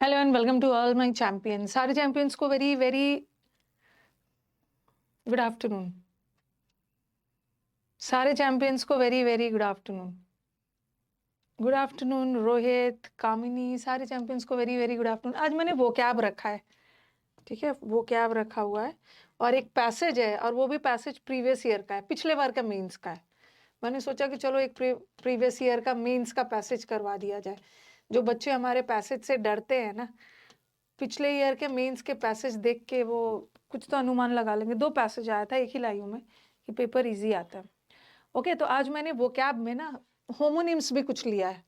Hello and welcome to all my champions. सारे champions को very very good afternoon. सारे champions को very very good afternoon. Good afternoon Rohit, Kamini, सारे champions को very very good afternoon. आज मैंने वो कैब रखा है, ठीक है, वो कैब रखा हुआ है और एक पैसेज है, और वो भी पैसेज प्रीवियस ईयर का है, पिछले बार का मेंस का है। मैंने सोचा कि चलो एक प्रीवियस ईयर का मेंस का पैसेज करवा दिया जाए। जो बच्चे हमारे पैसेज से डरते हैं ना, पिछले ईयर के मेंस के पैसेज देख के वो कुछ तो अनुमान लगा लेंगे। 2 पैसेज आया था एक ही लाइन में कि पेपर इजी आता है। ओके, तो आज मैंने वोकैब में ना होमोनिम्स भी कुछ लिया है।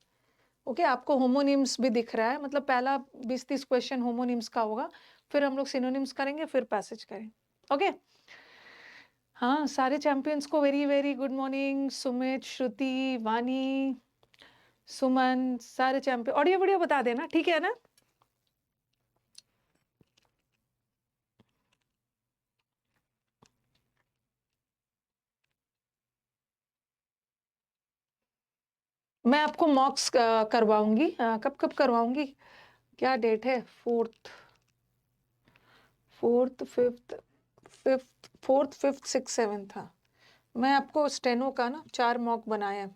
ओके, आपको होमोनिम्स भी दिख रहा है, मतलब पहला 20-30 क्वेश्चन होमोनिम्स का होगा, फिर हम लोग सिनोनिम्स करेंगे, फिर पैसेज करेंगे। ओके, हाँ, सारे चैंपियंस को very very good morning. Sumit, Shruti, Vani, Suman, सारे चैंपियन ऑडियो वीडियो बता देना, ठीक है ना? मैं आपको मॉक्स करवाऊंगी। कब कब करवाऊंगी, क्या डेट है? 4th, 4th, 5th, 6th, 7th था। मैं आपको स्टेनो का ना 4 मॉक बनाया,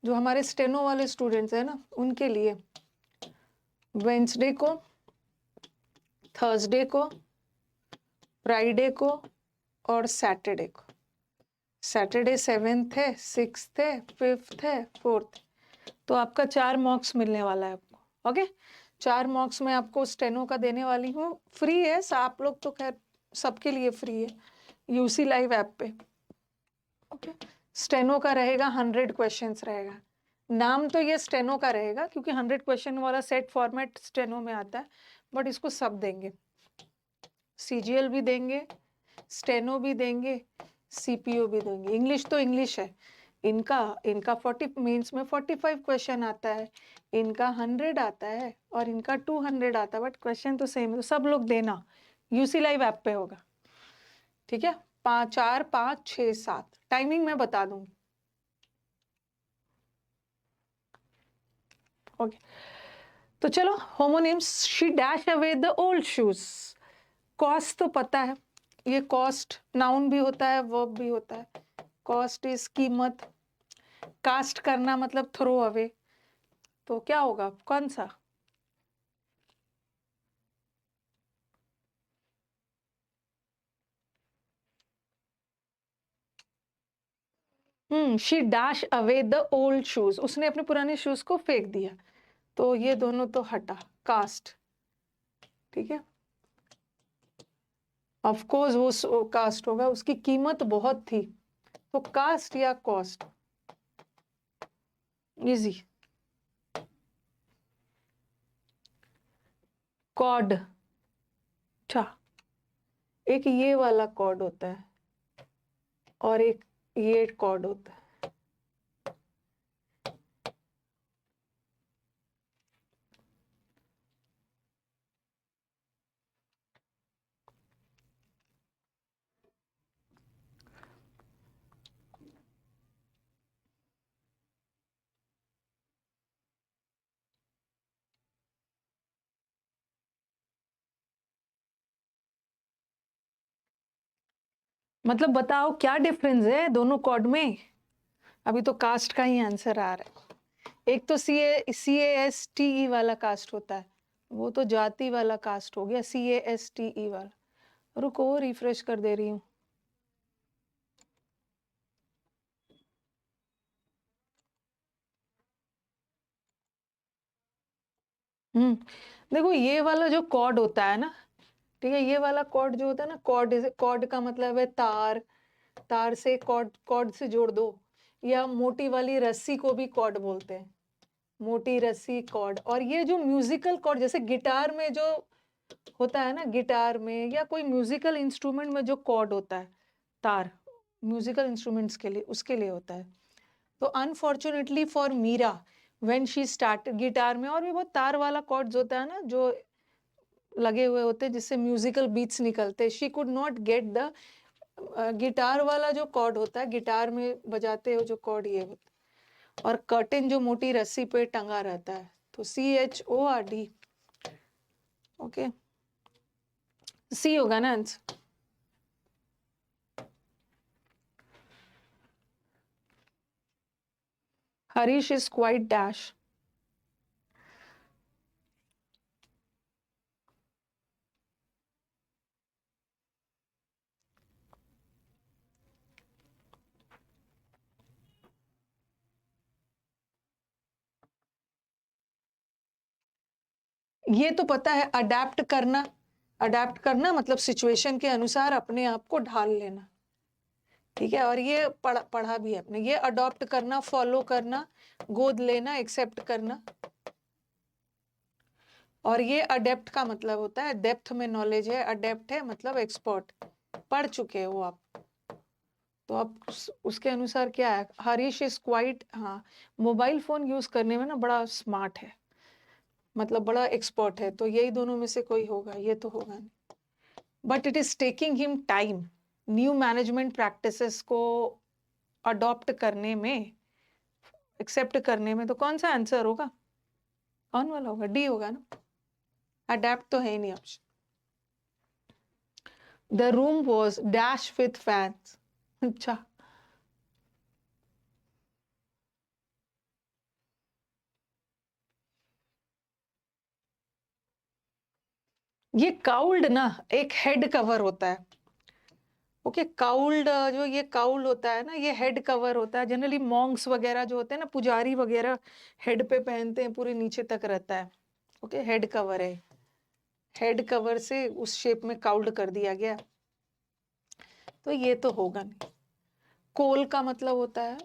जो हमारे स्टेनो वाले स्टूडेंट्स हैं ना उनके लिए। वेंसडे को, थर्सडे को, फ्राइडे को और सैटरडे को। सैटरडे 7th है, 6th है, 5th है, 4th। तो आपका 4 मॉक्स मिलने वाला है आपको। ओके, 4 मॉक्स में आपको स्टेनो का देने वाली हूँ। फ्री है, आप लोग तो खैर सबके लिए फ्री है यूसी लाइव ऐप पे। ओके, स्टेनो का रहेगा 100 क्वेश्चंस रहेगा। नाम तो ये स्टेनो का रहेगा क्योंकि 100 क्वेश्चन वाला सेट फॉर्मेट स्टेनो में आता है, बट इसको सब देंगे। सीजीएल भी देंगे, स्टेनो भी देंगे, सीपीओ भी देंगे। इंग्लिश तो इंग्लिश है, इनका इनका 40 मीन्स में 45 क्वेश्चन आता है, इनका 100 आता है और इनका 200 आता है, बट क्वेश्चन तो सेम है। तो सब लोग देना, यूसी लाइव ऐप पे होगा, ठीक है? 4, 5, 6, 7 टाइमिंग मैं बता दूंगी। ओके, तो चलो homonyms. She dash away the old shoes. Cost तो पता है, ये कॉस्ट नाउन भी होता है, वर्ब भी होता है। कॉस्ट इज कीमत, कास्ट करना मतलब थ्रो अवे। तो क्या होगा, कौन सा? She dash away the old shoes, उसने अपने पुराने शूज को फेंक दिया। तो ये दोनों तो हटा, कास्ट, ठीक है। ऑफ कोर्स वो कास्ट होगा, उसकी कीमत बहुत थी, तो कास्ट या कॉस्ट। इजी। कॉड, अच्छा, एक ये वाला कॉर्ड होता है और एक ये कॉर्ड होता है। मतलब बताओ क्या डिफरेंस है दोनों कॉर्ड में? अभी तो कास्ट का ही आंसर आ रहा है। एक तो CASTE वाला कास्ट होता है, वो तो जाति वाला कास्ट हो गया, CASTE वाला। रुको, रिफ्रेश कर दे रही हूँ। देखो ये वाला जो कॉर्ड होता है ना, ठीक है, ये वाला कॉर्ड जो होता है ना, कॉर्ड का मतलब है तार। तार से कॉर्ड से जोड़ दो, या मोटी वाली रस्सी को भी कॉर्ड बोलते हैं, मोटी रस्सी कॉर्ड। और ये जो म्यूजिकल कॉर्ड, जैसे गिटार में जो होता है ना, गिटार में या कोई म्यूजिकल इंस्ट्रूमेंट में जो कॉर्ड होता है, तार, म्यूजिकल इंस्ट्रूमेंट्स के लिए, उसके लिए होता है। तो unfortunately for Meera, when she start guitar में, और भी बहुत तार वाला कॉर्ड्स होता है ना जो लगे हुए होते हैं जिससे म्यूजिकल बीट्स निकलते हैं, she could not get the guitar वाला जो कॉर्ड होता है, गिटार में बजाते हो जो कॉर्ड, ये होता है। और कर्टेन जो मोटी रस्सी पे टंगा रहता है, तो CHORD, ओके, सी होगा ना answer. Harish is quite dash. ये तो पता है, अडेप्ट करना, अडेप्ट करना मतलब सिचुएशन के अनुसार अपने आप को ढाल लेना, ठीक है। और ये पढ़ा भी है अपने, ये अडॉप्ट करना, फॉलो करना, गोद लेना, एक्सेप्ट करना। और ये अडेप्ट का मतलब होता है डेप्थ में नॉलेज है, अडेप्ट है मतलब एक्सपर्ट, पढ़ चुके हो आप। तो अब उसके अनुसार क्या है, हरीश इज क्वाइट, हाँ, मोबाइल फोन यूज करने में ना बड़ा स्मार्ट है, मतलब बड़ा एक्सपर्ट है, तो यही दोनों में से कोई होगा, ये तो होगा नहीं। But it is taking him time new management practices को अडॉप्ट करने में, एक्सेप्ट करने में। तो कौन सा आंसर होगा, कौन वाला होगा, डी होगा ना, अडेप्ट तो है ही नहीं option. The room was dash with fans. अच्छा, ये काउल्ड ना एक हेड कवर होता है, ओके। काउल्ड जो ये काउल होता है ना, ये हेड कवर होता है। जनरली मॉन्क्स वगैरह जो होते हैं ना, पुजारी वगैरह हेड पे पहनते हैं, पूरे नीचे तक रहता है, ओके, हेड कवर है। हेड कवर से उस शेप में काउल्ड कर दिया गया, तो ये तो होगा नहीं। कोल का मतलब होता है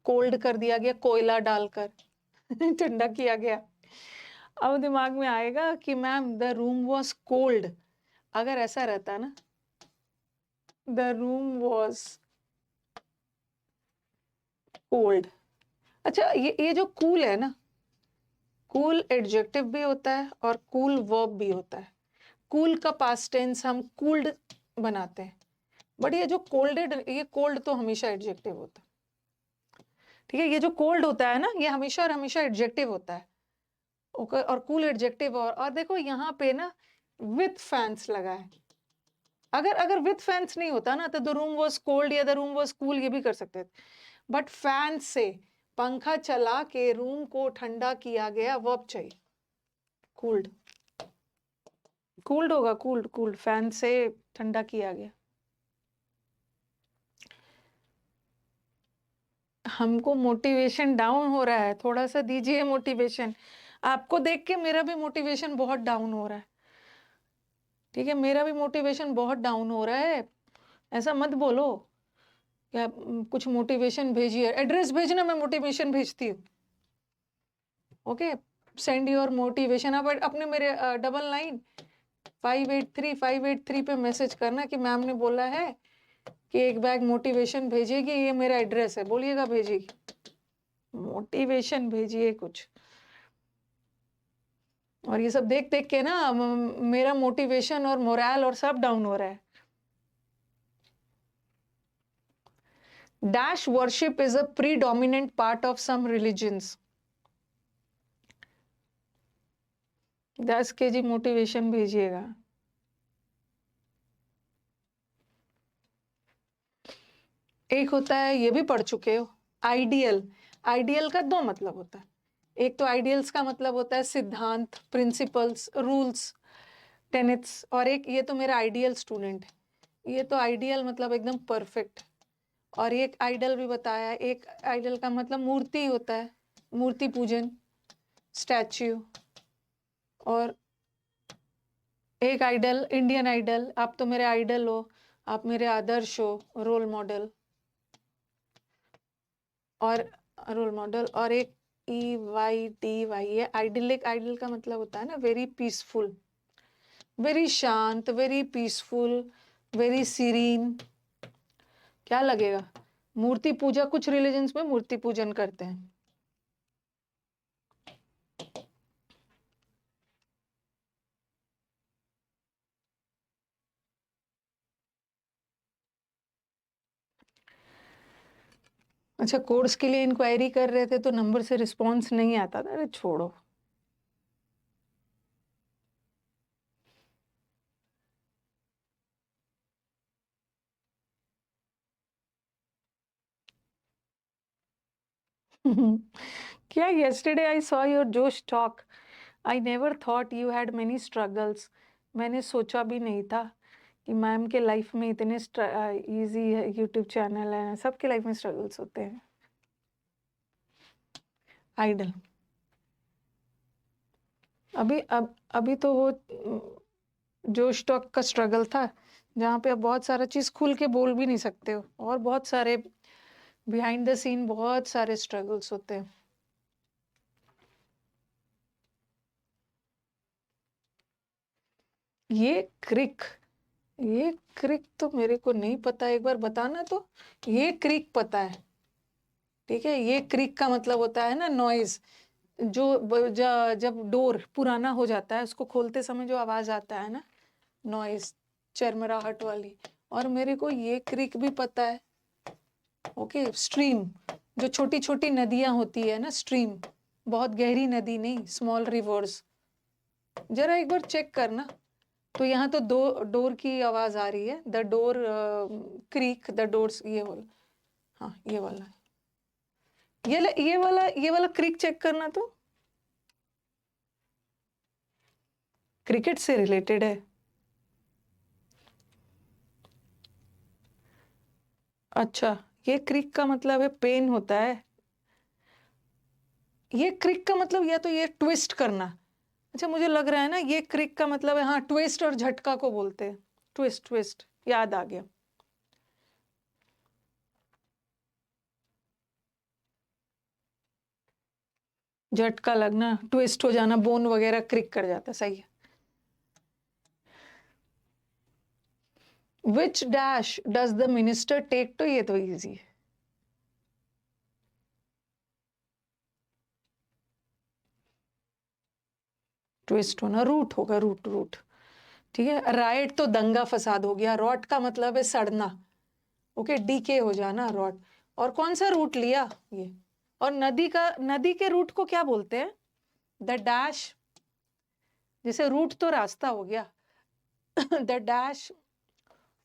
कोल्ड कर दिया गया, कोयला डालकर ठंडा किया गया। अब दिमाग में आएगा कि ma'am the room was cold, अगर ऐसा रहता ना, द रूम वॉज कोल्ड। अच्छा, ये जो कूल है ना, कूल एडजेक्टिव भी होता है और कूल वर्ब भी होता है। कूल का पास्ट टेंस हम कूल्ड बनाते हैं, बट ये जो कोल्डेड, ये कोल्ड तो हमेशा एडजेक्टिव होता है, ठीक है। ये जो कोल्ड होता है ना, ये हमेशा और हमेशा एडजेक्टिव होता है, ओके। और कूल एडजेक्टिव, और देखो यहाँ पे ना विथ फैंस लगा है। अगर अगर विथ फैंस नहीं होता ना, तो द रूम वॉज कोल्ड या द रूम वॉज कूल ये भी कर सकते थे, बट फैन से, पंखा चला के रूम को ठंडा किया गया, वर्ब चाहिए, कूल्ड। कूल्ड होगा, कूल्ड, कूल्ड, फैन से ठंडा किया गया। हमको मोटिवेशन डाउन हो रहा है, थोड़ा सा दीजिए मोटिवेशन। आपको देख के मेरा भी मोटिवेशन बहुत डाउन हो रहा है, ठीक है, मेरा भी मोटिवेशन बहुत डाउन हो रहा है। ऐसा मत बोलो क्या, कुछ मोटिवेशन भेजिए, एड्रेस भेजना, मैं मोटिवेशन भेजती हूँ, ओके। Send your motivation. अब अपने मेरे 99583583 पे मैसेज करना कि मैम ने बोला है कि एक बैग मोटिवेशन भेजेगी, ये मेरा एड्रेस है, बोलिएगा भेजेगी, मोटिवेशन भेजिए कुछ। और ये सब देख देख के ना मेरा मोटिवेशन और मोरल और सब डाउन हो रहा है। Dash worship is a predominant part of some religions. 10 kg motivation भेजिएगा। एक होता है, ये भी पढ़ चुके हो, आइडियल। आइडियल का दो मतलब होता है, एक तो आइडियल्स का मतलब होता है सिद्धांत, प्रिंसिपल्स, रूल्स, टेनेट्स, और एक ये तो मेरा आइडियल स्टूडेंट है, ये तो आइडियल मतलब एकदम परफेक्ट। और एक आइडल भी बताया, एक आइडल का मतलब मूर्ति होता है, मूर्ति पूजन, स्टैच्यू। और एक आइडल, इंडियन आइडल, आप तो मेरे आइडल हो, आप मेरे आदर्श हो, रोल मॉडल, और रोल मॉडल। और एक EYTY, ये आइडलिक, आइडल का मतलब होता है ना वेरी पीसफुल, वेरी शांत, वेरी पीसफुल, वेरी सीरीन। क्या लगेगा, मूर्ति पूजा, कुछ रिलीजन्स में मूर्ति पूजन करते हैं। अच्छा, कोर्स के लिए इंक्वायरी कर रहे थे तो नंबर से रिस्पॉन्स नहीं आता था, अरे छोड़ो, क्या yesterday I saw your Josh talk. I never thought you had many struggles. मैंने सोचा भी नहीं था कि मैम के लाइफ में इतने इजी है, यूट्यूब चैनल है, सबके लाइफ में स्ट्रगल्स होते हैं. आइडल. अभी तो वो जोश टॉक का स्ट्रगल था, जहाँ पे आप बहुत सारा चीज खुल के बोल भी नहीं सकते हो, और बहुत सारे बिहाइंड द सीन बहुत सारे स्ट्रगल्स होते हैं. ये क्रिक ये क्रिक तो मेरे को नहीं पता, एक बार बताना तो. ये क्रिक पता है, ठीक है. ये क्रिक का मतलब होता है ना नॉइज, जब डोर पुराना हो जाता है उसको खोलते समय जो आवाज आता है ना, नॉइज, चरमराहट वाली. और मेरे को ये क्रिक भी पता है. ओके. स्ट्रीम, जो छोटी छोटी नदियां होती है ना, स्ट्रीम, बहुत गहरी नदी नहीं, स्मॉल रिवर्स. जरा एक बार चेक करना. तो यहाँ तो दो डोर की आवाज आ रही है, the door creek, the doors, ये वाला. हाँ, ये वाला. ये वाला क्रीक चेक करना. तो क्रिकेट से रिलेटेड है. अच्छा, ये क्रिक का मतलब है पेन होता है. ये क्रिक का मतलब या तो ये ट्विस्ट करना. अच्छा, मुझे लग रहा है ना ये क्रिक का मतलब है, हाँ, ट्विस्ट और झटका को बोलते हैं. ट्विस्ट, ट्विस्ट याद आ गया. झटका लगना, ट्विस्ट हो जाना, बोन वगैरह क्रिक कर जाता. सही है. Which dash does the minister take, तो ये तो इजी है. ट्विस्ट होना, रूट होगा, रूट, रूट. ठीक है. राइट तो दंगा फसाद हो गया. रॉट का मतलब है सड़ना. ओके, डीके हो जाना, रॉट. और कौन सा रूट लिया ये. और नदी के रूट को क्या बोलते हैं. The dash. जैसे रूट तो रास्ता हो गया. The dash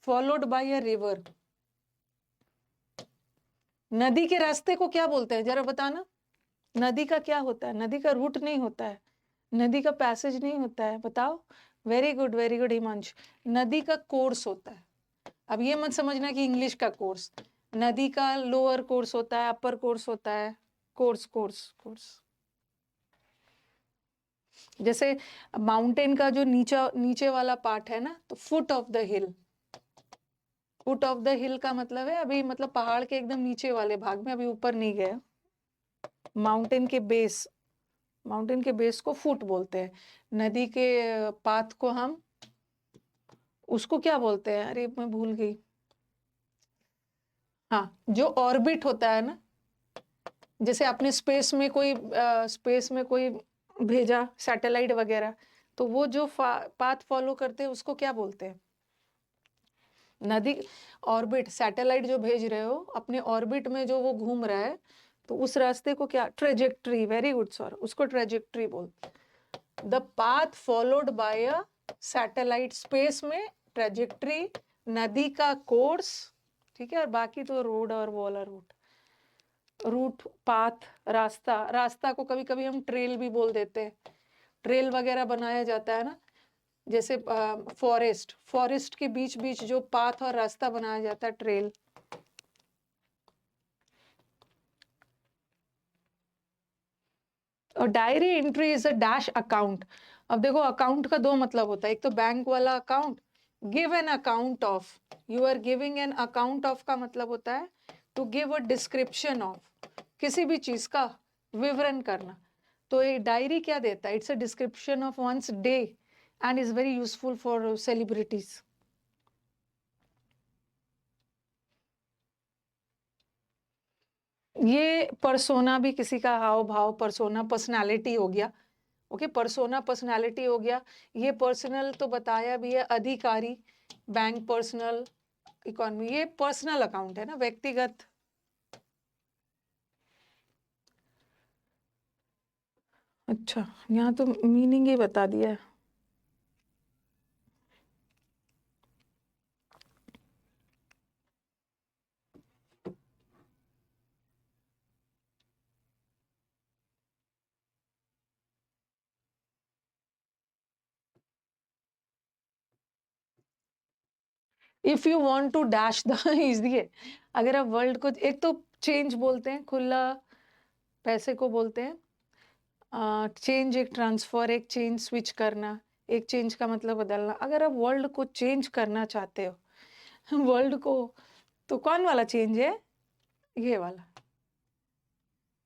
followed by a river. नदी के रास्ते को क्या बोलते हैं, जरा बताना. नदी का क्या होता है. नदी का रूट नहीं होता है, नदी का पैसेज नहीं होता है. बताओ. Very good Himansh. नदी का कोर्स होता है. अब ये मत समझना कि इंग्लिश का कोर्स. नदी का लोअर कोर्स होता है, अपर कोर्स होता है. Course, course, course. जैसे माउंटेन का जो नीचे नीचे वाला पार्ट है ना, तो foot of the hill. Foot of the हिल का मतलब है अभी, मतलब पहाड़ के एकदम नीचे वाले भाग में, अभी ऊपर नहीं गया. माउंटेन के बेस, माउंटेन के बेस को फुट बोलते हैं. नदी के पाथ को हम, उसको क्या बोलते हैं, अरे मैं भूल गई. हाँ, जो ऑर्बिट होता है ना, जैसे आपने स्पेस में कोई भेजा सैटेलाइट वगैरह, तो वो जो पाथ फॉलो करते हैं उसको क्या बोलते हैं. नदी, ऑर्बिट, सैटेलाइट जो भेज रहे हो अपने ऑर्बिट में, जो वो घूम रहा है, तो उस रास्ते को क्या, ट्रेजेक्ट्री. वेरी गुड सर, उसको ट्रेजेक्ट्री बोलते. The path followed by a satellite space में, ट्रेजेक्ट्री. नदी का कोर्स. ठीक है. और बाकी तो रोड और वाला रूट. रूट, पाथ, रास्ता. रास्ता को कभी कभी हम ट्रेल भी बोल देते हैं. ट्रेल वगैरह बनाया जाता है ना, जैसे फॉरेस्ट, फॉरेस्ट के बीच बीच जो पाथ और रास्ता बनाया जाता है, ट्रेल. और diary entry is a dash account. अब देखो, अकाउंट का दो मतलब होता है. एक तो बैंक वाला account, give an account of. You are giving an account of का मतलब होता है to give a description of, किसी भी चीज का विवरण करना. तो ये डायरी क्या देता है, it's a description of one's day, and is very useful for celebrities. ये परसोना भी किसी का हाव भाव, परसोना पर्सनालिटी हो गया. ओके, पर्सोना पर्सनालिटी हो गया. ये पर्सनल तो बताया भी है, अधिकारी, बैंक, पर्सनल, इकोनॉमी. ये पर्सनल अकाउंट है ना, व्यक्तिगत. अच्छा, यहाँ तो मीनिंग ही बता दिया है. If you want to dash the easy है, अगर आप वर्ल्ड को, एक तो चेंज बोलते हैं, खुला पैसे को बोलते हैं, चेंज एक ट्रांसफर, एक चेंज स्विच करना, एक चेंज का मतलब बदलना। अगर आप वर्ल्ड को चेंज करना चाहते हो वर्ल्ड को, तो कौन वाला चेंज है? ये वाला।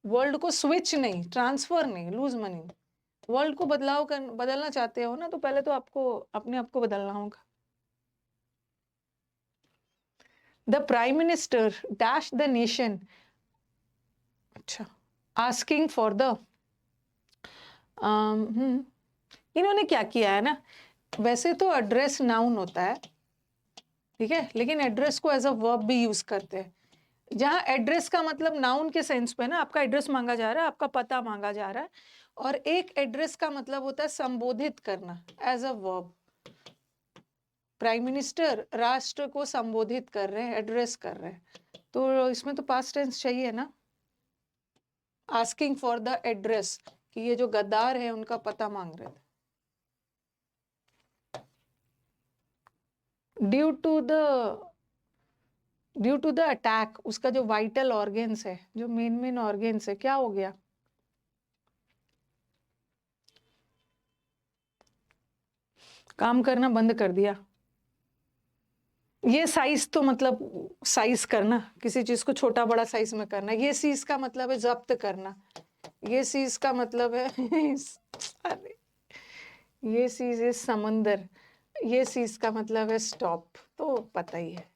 वर्ल्ड को स्विच नहीं, ट्रांसफर नहीं, लूज मनी। वर्ल्ड को बदलना चाहते हो ना, तो पहले तो आपको अपने आप को बदलना होगा। The prime minister dash the nation, अच्छा, आस्किंग फॉर द, इन्होंने क्या किया है ना, वैसे तो एड्रेस नाउन होता है, ठीक है, लेकिन एड्रेस को एज अ वर्ब भी यूज करते हैं। जहां एड्रेस का मतलब नाउन के सेंस पे ना, आपका एड्रेस मांगा जा रहा है, आपका पता मांगा जा रहा है, और एक एड्रेस का मतलब होता है संबोधित करना as a verb. Prime minister राष्ट्र को संबोधित कर रहे हैं, एड्रेस कर रहे हैं, तो इसमें तो पास्ट टेंस चाहिए ना। आस्किंग फॉर द एड्रेस, कि ये जो गद्दार है उनका पता मांग रहे थे। ड्यू टू द अटैक, उसका जो वाइटल ऑर्गेन्स है, जो मेन ऑर्गेन्स है, क्या हो गया? काम करना बंद कर दिया। ये साइज तो मतलब साइज करना, किसी चीज को छोटा बड़ा साइज में करना। ये चीज का मतलब है जब्त करना। ये चीज का मतलब है अरे, ये चीज है समंदर। ये चीज का मतलब है स्टॉप, तो पता ही है।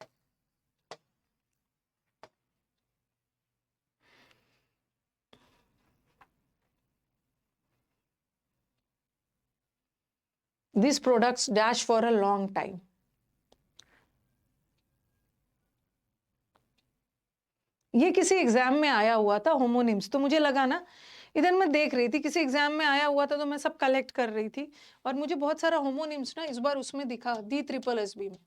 These products dash for a long time. ये किसी एग्जाम में आया हुआ था होमोनिम्स, तो मुझे लगा ना, इधर मैं देख रही थी किसी एग्जाम में आया हुआ था, तो मैं सब कलेक्ट कर रही थी, और मुझे बहुत सारा होमोनिम्स ना इस बार उसमें दिखा, दी ट्रिपल एस बी में।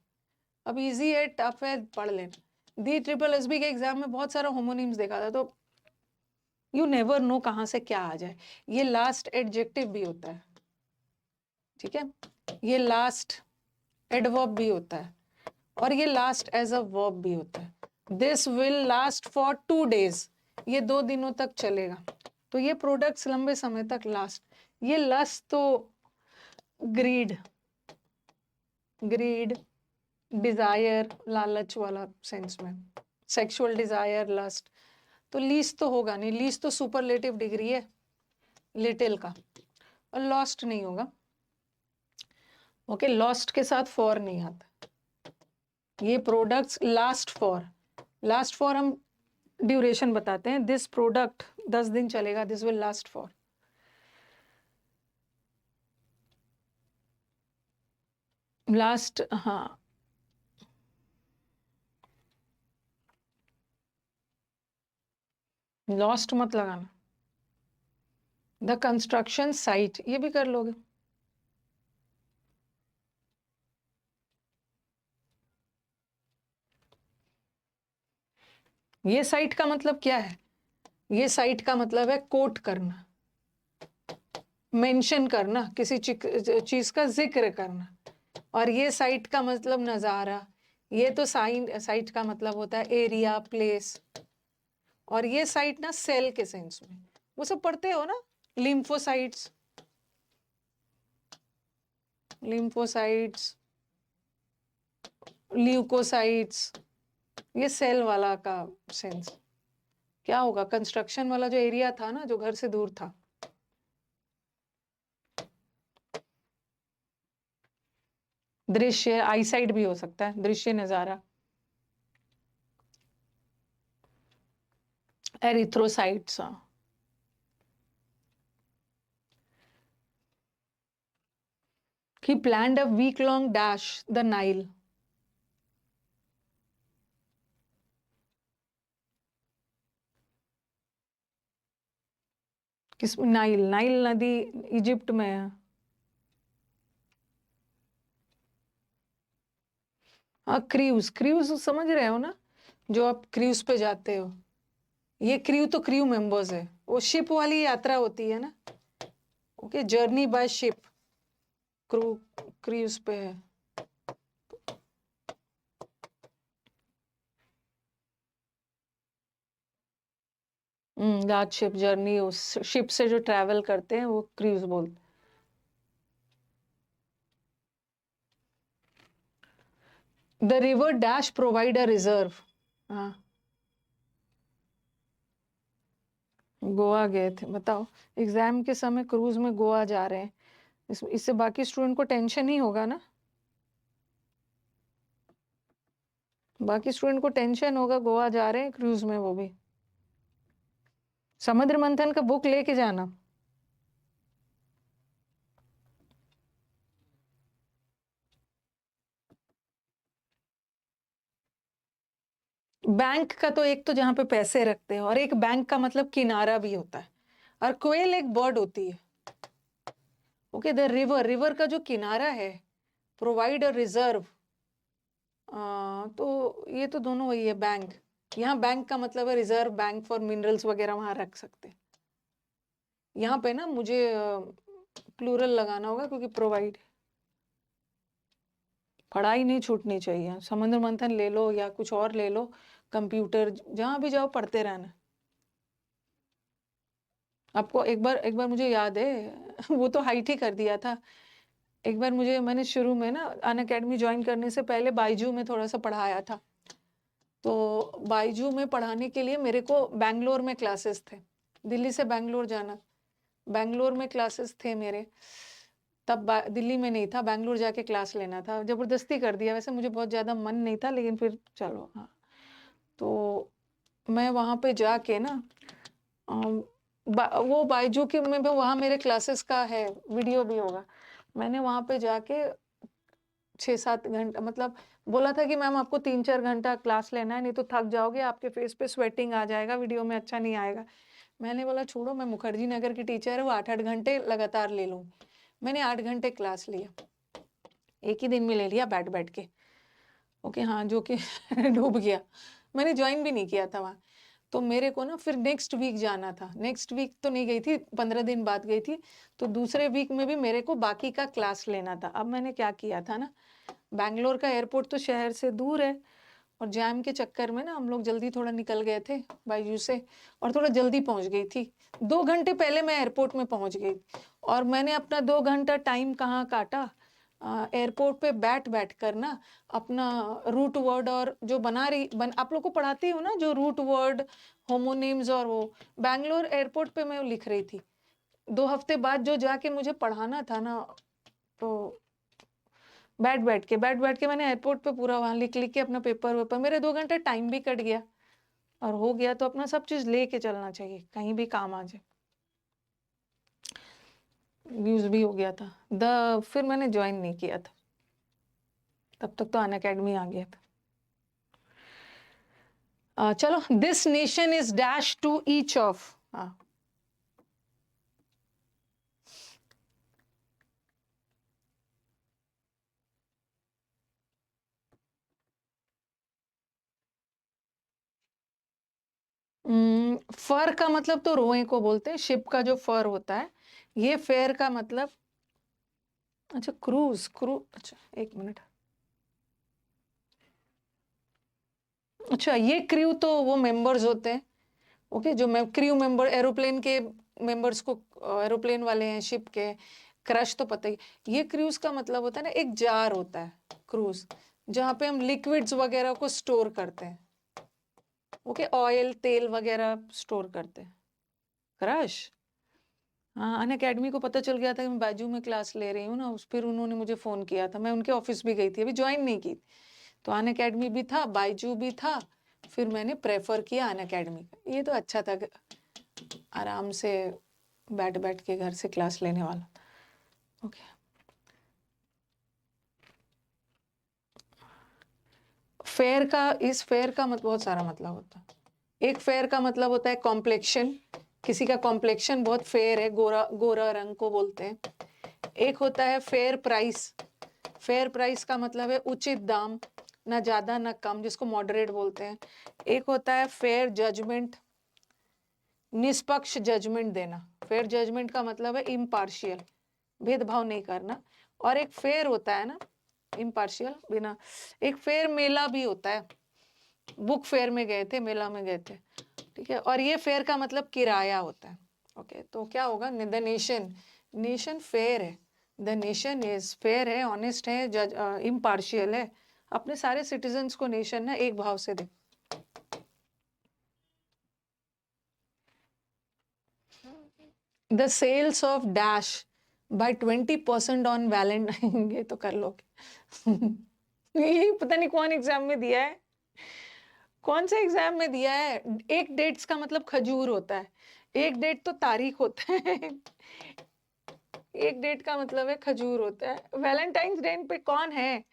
अब इजी है टफ है पढ़ लेना। दी ट्रिपल एस बी के एग्जाम में बहुत सारा होमोनिम्स देखा था, तो यू नेवर नो कहाँ से क्या आ जाए। ये लास्ट एडजेक्टिव भी होता है, ठीक है, ये लास्ट एडवर्ब भी होता है, और ये लास्ट एज अ वर्ब भी होता है। This will last for 2 days, ये 2 दिनों तक चलेगा। तो ये प्रोडक्ट्स लंबे समय तक लास्ट। ये लस्ट तो ग्रीड, ग्रीड, डिजायर, लालच वाला सेंस में, सेक्सुअल डिजायर, लस्ट। तो लीस्ट तो होगा नहीं, लीस्ट तो सुपरलेटिव डिग्री है लिटिल का, और लॉस्ट नहीं होगा। ओके, लॉस्ट के साथ फॉर नहीं आता। ये प्रोडक्ट्स लास्ट फॉर हम ड्यूरेशन बताते हैं। दिस प्रोडक्ट 10 दिन चलेगा, this will last for. Last, हाँ, लॉस्ट मत लगाना। द कंस्ट्रक्शन साइट, ये भी कर लोगे। ये साइट का मतलब क्या है? ये साइट का मतलब है कोट करना, मेंशन करना, किसी चीज का जिक्र करना। और ये साइट का मतलब नजारा। ये तो साइट का मतलब होता है एरिया, प्लेस। और ये साइट ना सेल के सेंस में, वो सब पढ़ते हो ना, लिम्फोसाइट्स, लिम्फोसाइट्स, ल्यूकोसाइट्स, ये सेल वाला का सेंस। क्या होगा? कंस्ट्रक्शन वाला जो एरिया था ना, जो घर से दूर था। दृश्य, आईसाइट भी हो सकता है, दृश्य नजारा। Erythrocytes, he planned a week-long dash the Nile. किस नाइल? नाइल नदी इजिप्ट में है। हाँ, क्रूज, क्रूज समझ रहे हो ना, जो आप क्रूज पे जाते हो। ये क्रू तो क्रू मेंबर्स है, वो शिप वाली यात्रा होती है ना। Okay, journey by ship, crew cruise पे है। लार्ज शिप जर्नी, उस शिप से जो ट्रैवल करते हैं वो क्रूज बोलते। The river dash provide a reserve. हाँ, गोवा गए थे, बताओ एग्जाम के समय क्रूज में गोवा जा रहे हैं, इससे बाकी स्टूडेंट को टेंशन ही होगा ना, बाकी स्टूडेंट को टेंशन होगा, गोवा जा रहे हैं क्रूज में, वो भी समुद्र मंथन का बुक लेके जाना। बैंक का तो एक तो जहां पे पैसे रखते हैं, और एक बैंक का मतलब किनारा भी होता है, और क्वेल एक बर्ड होती है। ओके, द रिवर, रिवर का जो किनारा है, प्रोवाइड अ रिजर्व, तो ये तो दोनों वही है, बैंक। यहाँ बैंक का मतलब है रिजर्व बैंक फॉर मिनरल्स वगैरह वहां रख सकते हैं। यहाँ पे ना मुझे प्लूरल लगाना होगा, क्योंकि प्रोवाइड, पढ़ाई नहीं छूटनी चाहिए। समुद्र मंथन ले लो या कुछ और ले लो, कंप्यूटर, जहां भी जाओ पढ़ते रहना। आपको एक बार मुझे याद है वो तो हाइट ही कर दिया था। एक बार मैंने शुरू में ना अनअकैडमी ज्वाइन करने से पहले बाइजू में थोड़ा सा पढ़ाया था। तो बाइजू में पढ़ाने के लिए मेरे को बैंगलोर में क्लासेस थे, दिल्ली से बैंगलोर जाना, बैंगलोर में क्लासेस थे मेरे, तब दिल्ली में नहीं था, बैंगलोर जाके क्लास लेना था, जबरदस्ती कर दिया। वैसे मुझे बहुत ज़्यादा मन नहीं था, लेकिन फिर चलो, हाँ। तो मैं वहाँ पे जाके ना वो बायजू के में वहाँ मेरे क्लासेस का है, वीडियो भी होगा। मैंने वहाँ पे जाके 6-7 घंटा, मतलब बोला था कि मैम आपको 3-4 घंटा क्लास लेना है, नहीं तो थक जाओगे, आपके फेस पे स्वेटिंग आ जाएगा, वीडियो में अच्छा नहीं आएगा। मैंने बोला छोड़ो, मैं मुखर्जी नगर की टीचर है, वो 8-8 घंटे लगातार ले लूँ। मैंने 8 घंटे क्लास लिया, एक ही दिन में ले लिया बैठ बैठ के। ओके, हाँ, जो कि डूब गया, मैंने ज्वाइन भी नहीं किया था वहाँ। तो मेरे को ना फिर नेक्स्ट वीक जाना था, नेक्स्ट वीक तो नहीं गई थी, 15 दिन बाद गई थी। तो दूसरे वीक में भी मेरे को बाकी का क्लास लेना था। अब मैंने क्या किया था ना, बैंगलोर का एयरपोर्ट तो शहर से दूर है, और जैम के चक्कर में ना हम लोग जल्दी थोड़ा निकल गए थे बायजू से, और थोड़ा जल्दी पहुंच गई थी। 2 घंटे पहले मैं एयरपोर्ट में पहुंच गई, और मैंने अपना 2 घंटा टाइम कहाँ काटा, एयरपोर्ट पे बैठ बैठ कर ना अपना रूट वर्ड, और जो आप लोग को पढ़ाती हूँ ना, जो रूट वर्ड, होमोनिम्स, और वो बैंगलोर एयरपोर्ट पे मैं लिख रही थी। 2 हफ्ते बाद जो जाके मुझे पढ़ाना था ना, तो बैठ बैठ के मैंने एयरपोर्ट पे पूरा वहां लिख लिख के अपना पेपर, मेरे 2 घंटे टाइम भी कट गया, और हो गया। तो अपना सब चीज लेके चलना चाहिए, कहीं भी काम आ जाए। व्यूज भी हो गया था फिर मैंने ज्वाइन नहीं किया था, तब तक तो अनअकैडमी आ गया था। चलो, this nation is dash to each of, फर का मतलब तो रोए को बोलते हैं, शिप का जो फर होता है। ये फेयर का मतलब, अच्छा क्रूज, अच्छा एक मिनट, अच्छा ये क्रू तो वो मेंबर्स होते हैं। ओके, जो क्रू मेंबर, एरोप्लेन के मेंबर्स को, एरोप्लेन वाले हैं, शिप के। क्रश तो पता ही। ये क्रूज का मतलब होता है ना, एक जार होता है क्रूज, जहाँ पे हम लिक्विड्स वगैरह को स्टोर करते हैं। ओके, ऑयल तेल वगैरह स्टोर करते हैं। क्रश, हाँ, अनअकैडमी को पता चल गया था कि मैं बाजू में क्लास ले रही हूँ ना, फिर उन्होंने मुझे फोन किया था, मैं उनके ऑफिस भी गई थी, अभी ज्वाइन नहीं की। तो अनअकैडमी भी था, बायजू भी था, फिर मैंने प्रेफर किया अनअकैडमी का। ये तो अच्छा था, आराम से बैठ बैठ के घर से क्लास लेने वाला। ओके, फेयर का, इस फेयर का मतलब बहुत सारा मतलब होता है। एक फेयर का मतलब होता है कॉम्प्लेक्शन, किसी का कॉम्प्लेक्शन बहुत फेयर है, गोरा गोरा रंग को बोलते हैं। एक होता है फेयर प्राइस, फेयर प्राइस का मतलब है उचित दाम, ना ज्यादा ना कम, जिसको मॉडरेट बोलते हैं। एक होता है फेयर जजमेंट, निष्पक्ष जजमेंट देना। फेयर जजमेंट का मतलब है इम्पार्शियल, भेदभाव नहीं करना। और एक फेयर होता है ना, इम्पार्शियल बिना। एक फेयर मेला भी होता है, बुक फेयर में गए थे, मेला में गए थे। ठीक है, और ये फेयर का मतलब किराया होता है। ओके, तो क्या होगा, द नेशन, नेशन फेयर है, द नेशन इज फेयर है, ऑनेस्ट है, जज इम्पार्शियल है, अपने सारे सिटीजन्स को नेशन ना एक भाव से दे। The sales of dash by 20% on Valentine, ये तो कर लोगे ये पता नहीं कौन एग्जाम में दिया है, कौन से एग्जाम में दिया है। एक डेट्स का मतलब खजूर होता है, एक डेट तो तारीख होता है एक डेट का मतलब है खजूर होता है। वैलेंटाइंस डे पे कौन है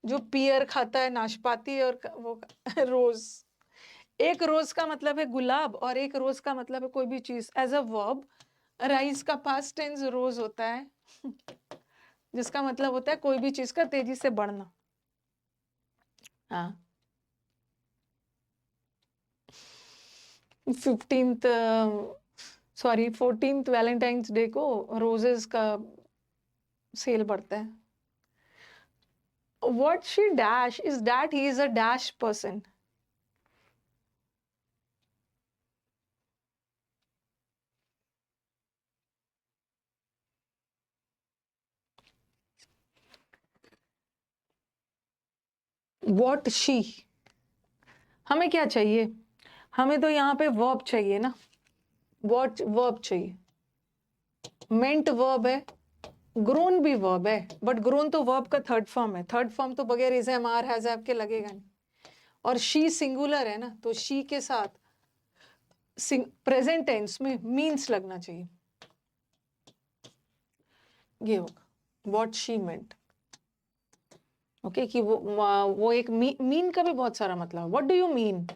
जो पियर खाता है, नाशपाती और वो रोज। एक रोज का मतलब है गुलाब और एक रोज का मतलब है कोई भी चीज। एज अ वर्ब, राइज का पास्ट टेंस रोज होता है जिसका मतलब होता है कोई भी चीज का तेजी से बढ़ना। हाँ, 15th, sorry 14th Valentine's day को रोजेस का सेल बढ़ता है। What she dash is that he is a dash person. What she, हमें क्या चाहिए, हमें तो यहाँ पे वर्ब चाहिए ना, what वर्ब चाहिए। मेंट वर्ब है, ग्रोन भी वर्ब है, बट ग्रोन तो वर्ब का थर्ड फॉर्म है, थर्ड फॉर्म तो बगैर is am are has have के लगेगा नहीं। और शी सिंगुलर है ना, तो शी के साथ प्रेजेंट टेंस में मीन्स लगना चाहिए। ये होगा व्हाट शी मेंट। ओके, कि वो एक मीन का भी बहुत सारा मतलब, व्हाट डू यू मीन,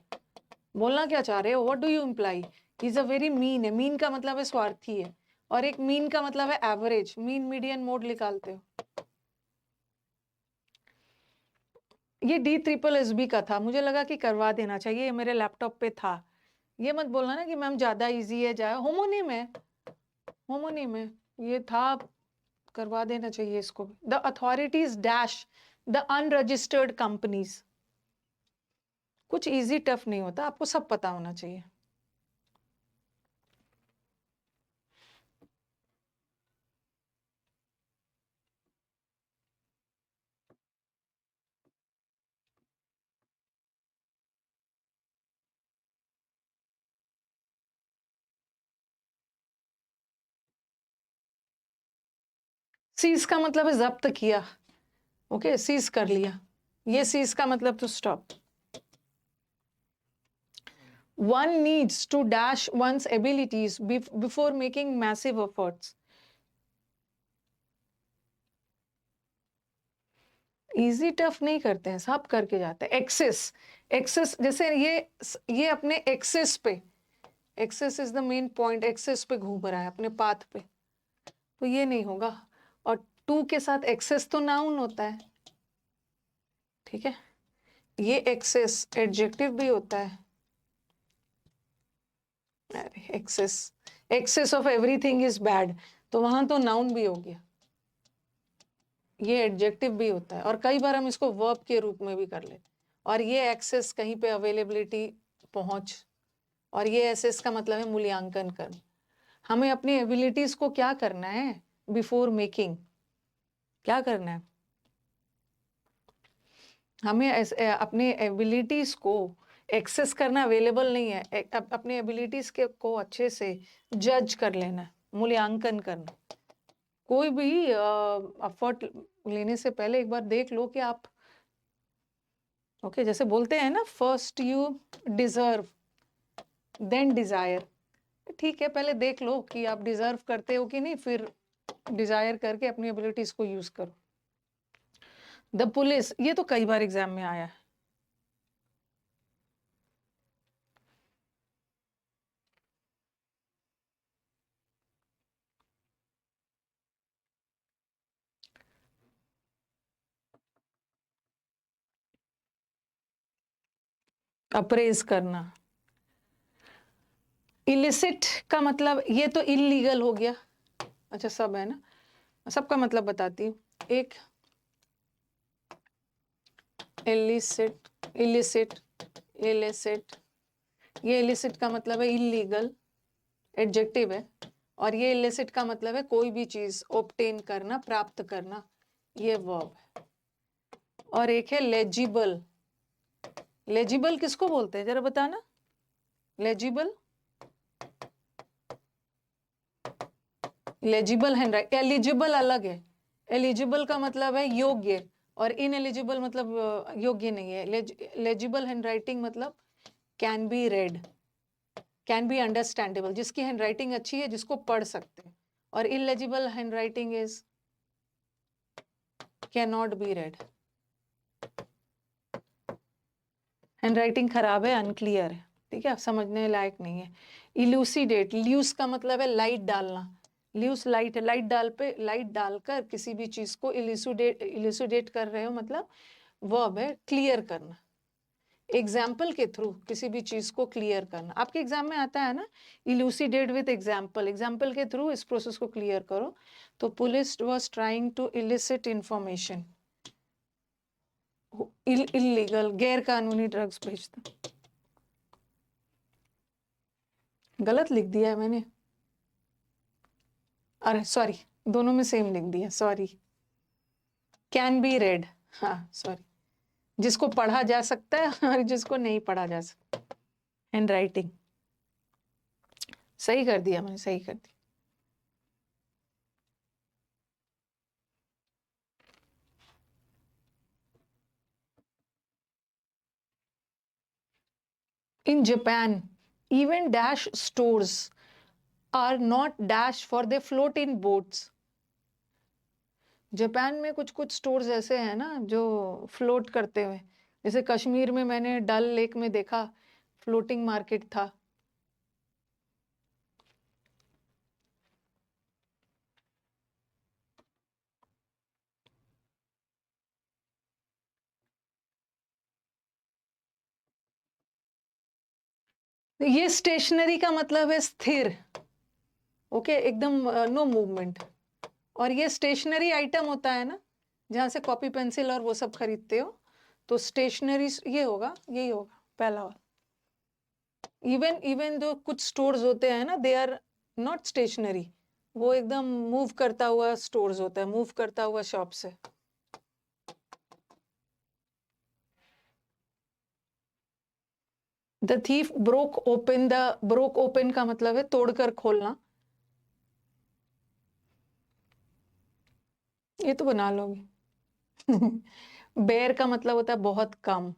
बोलना क्या चाह रहे हो, what do you imply. Is a very mean है, मीन का मतलब है स्वार्थी है, और एक मीन का मतलब है एवरेज, मीन मीडियन मोड निकालते हो। ये D SSS का था, मुझे लगा कि करवा देना चाहिए, ये मेरे लैपटॉप पे था। ये मत बोलना ना कि मैम ज्यादा इजी है, जाए होमोनिम है, होमोनिम है, ये था, करवा देना चाहिए इसको। The authorities dash the unregistered companies. कुछ इजी टफ नहीं होता, आपको सब पता होना चाहिए। सीज का मतलब है जब्त किया। ओके, सीज कर लिया, ये सीज का मतलब तो stop. One needs to dash one's abilities before making massive efforts. Easy tough नहीं करते हैं, सब करके जाते हैं। एक्सेस, एक्सेस जैसे ये अपने एक्सेस पे, excess is the main point, excess पे घूम रहा है अपने पाथ पे, तो ये नहीं होगा। और टू के साथ एक्सेस तो नाउन होता है, ठीक है, ये एक्सेस एडजेक्टिव भी होता है। अरे excess, excess of everything is bad, तो वहां तो नाउन भी हो गया, ये एडजेक्टिव भी होता है, और कई बार हम इसको वर्ब के रूप में भी कर लेते। और ये एक्सेस कहीं पे अवेलेबिलिटी, पहुंच, और ये एसेस का मतलब है मूल्यांकन करना। हमें अपनी एबिलिटीज को क्या करना है, बिफोर मेकिंग क्या करना है, हमें अपने एबिलिटीज को एक्सेस करना, अवेलेबल नहीं है, अपने एबिलिटीज के को अच्छे से जज कर लेना, मूल्यांकन करना। कोई भी एफर्ट लेने से पहले एक बार देख लो कि आप, ओके, जैसे बोलते हैं ना, first you deserve then desire. ठीक है, पहले देख लो कि आप डिजर्व करते हो कि नहीं, फिर डिजायर करके अपनी एबिलिटीज को यूज करो। द पुलिस, ये तो कई बार एग्जाम में आया है। अप्रेज करना। इलिसिट का मतलब, ये तो इलीगल हो गया, अच्छा सब है ना, सबका मतलब बताती हूँ। एक इलिसिट, इलिसिट, इलिसिट, ये इलिसिट का मतलब है इलीगल, एडजेक्टिव है, और ये इलिसिट का मतलब है कोई भी चीज ऑब्टेन करना, प्राप्त करना, ये वर्ब है। और एक है लेजिबल। लेजिबल किसको बोलते हैं जरा बताना? लेजिबल, लेजिबल हैंड, एलिजिबल अलग है। एलिजिबल का मतलब है योग्य, और इनएलिजिबल मतलब योग्य नहीं है। लेजिबल हैंडराइटिंग मतलब can be red, can be understandable, जिसकी हैंडराइटिंग अच्छी है, जिसको पढ़ सकते हैं। और illegible handwriting is can not be red, handwriting खराब है, अनक्लियर है, ठीक है, समझने लायक नहीं है। इल्यूसिडेट, ल्यूस का मतलब है लाइट डालना, ल्यूस लाइट है, लाइट डालकर किसी भी चीज को इल्यूसिडेट कर रहे हो, मतलब वर्ब है क्लियर करना, एग्जाम्पल के थ्रू किसी भी चीज को क्लियर करना। आपके एग्जाम में आता है ना, इल्यूसिडेट विद एग्जाम्पल, एग्जाम्पल के थ्रू इस प्रोसेस को क्लियर करो। तो police was trying to elicit information, illegal, गैर कानूनी ड्रग्स बेचता। गलत लिख दिया है मैंने, अरे सॉरी, दोनों में सेम लिख दिया, सॉरी। कैन बी रेड, हाँ सॉरी, जिसको पढ़ा जा सकता है और जिसको नहीं पढ़ा जा सकता, हैंड राइटिंग। सही कर दिया मैंने, सही कर दिया। In Japan, even dash stores are not dash for they float in boats. Japan में कुछ कुछ स्टोर्स ऐसे हैं ना जो फ्लोट करते हुए, जैसे कश्मीर में मैंने डल लेक में देखा, फ्लोटिंग मार्केट था। ये स्टेशनरी का मतलब है स्थिर, ओके, एकदम नो मूवमेंट। और ये स्टेशनरी आइटम होता है ना, जहाँ से कॉपी पेंसिल और वो सब खरीदते हो, तो स्टेशनरी ये होगा, यही होगा पहला वाला। इवन इवन जो कुछ स्टोर्स होते हैं ना, दे आर नॉट स्टेशनरी, वो एकदम मूव करता हुआ स्टोर्स होता है, मूव करता हुआ शॉप्स है। The thief broke open, the broke open का मतलब है तोड़कर खोलना, ये तो बना लोगे। बेर का मतलब होता है बहुत कम।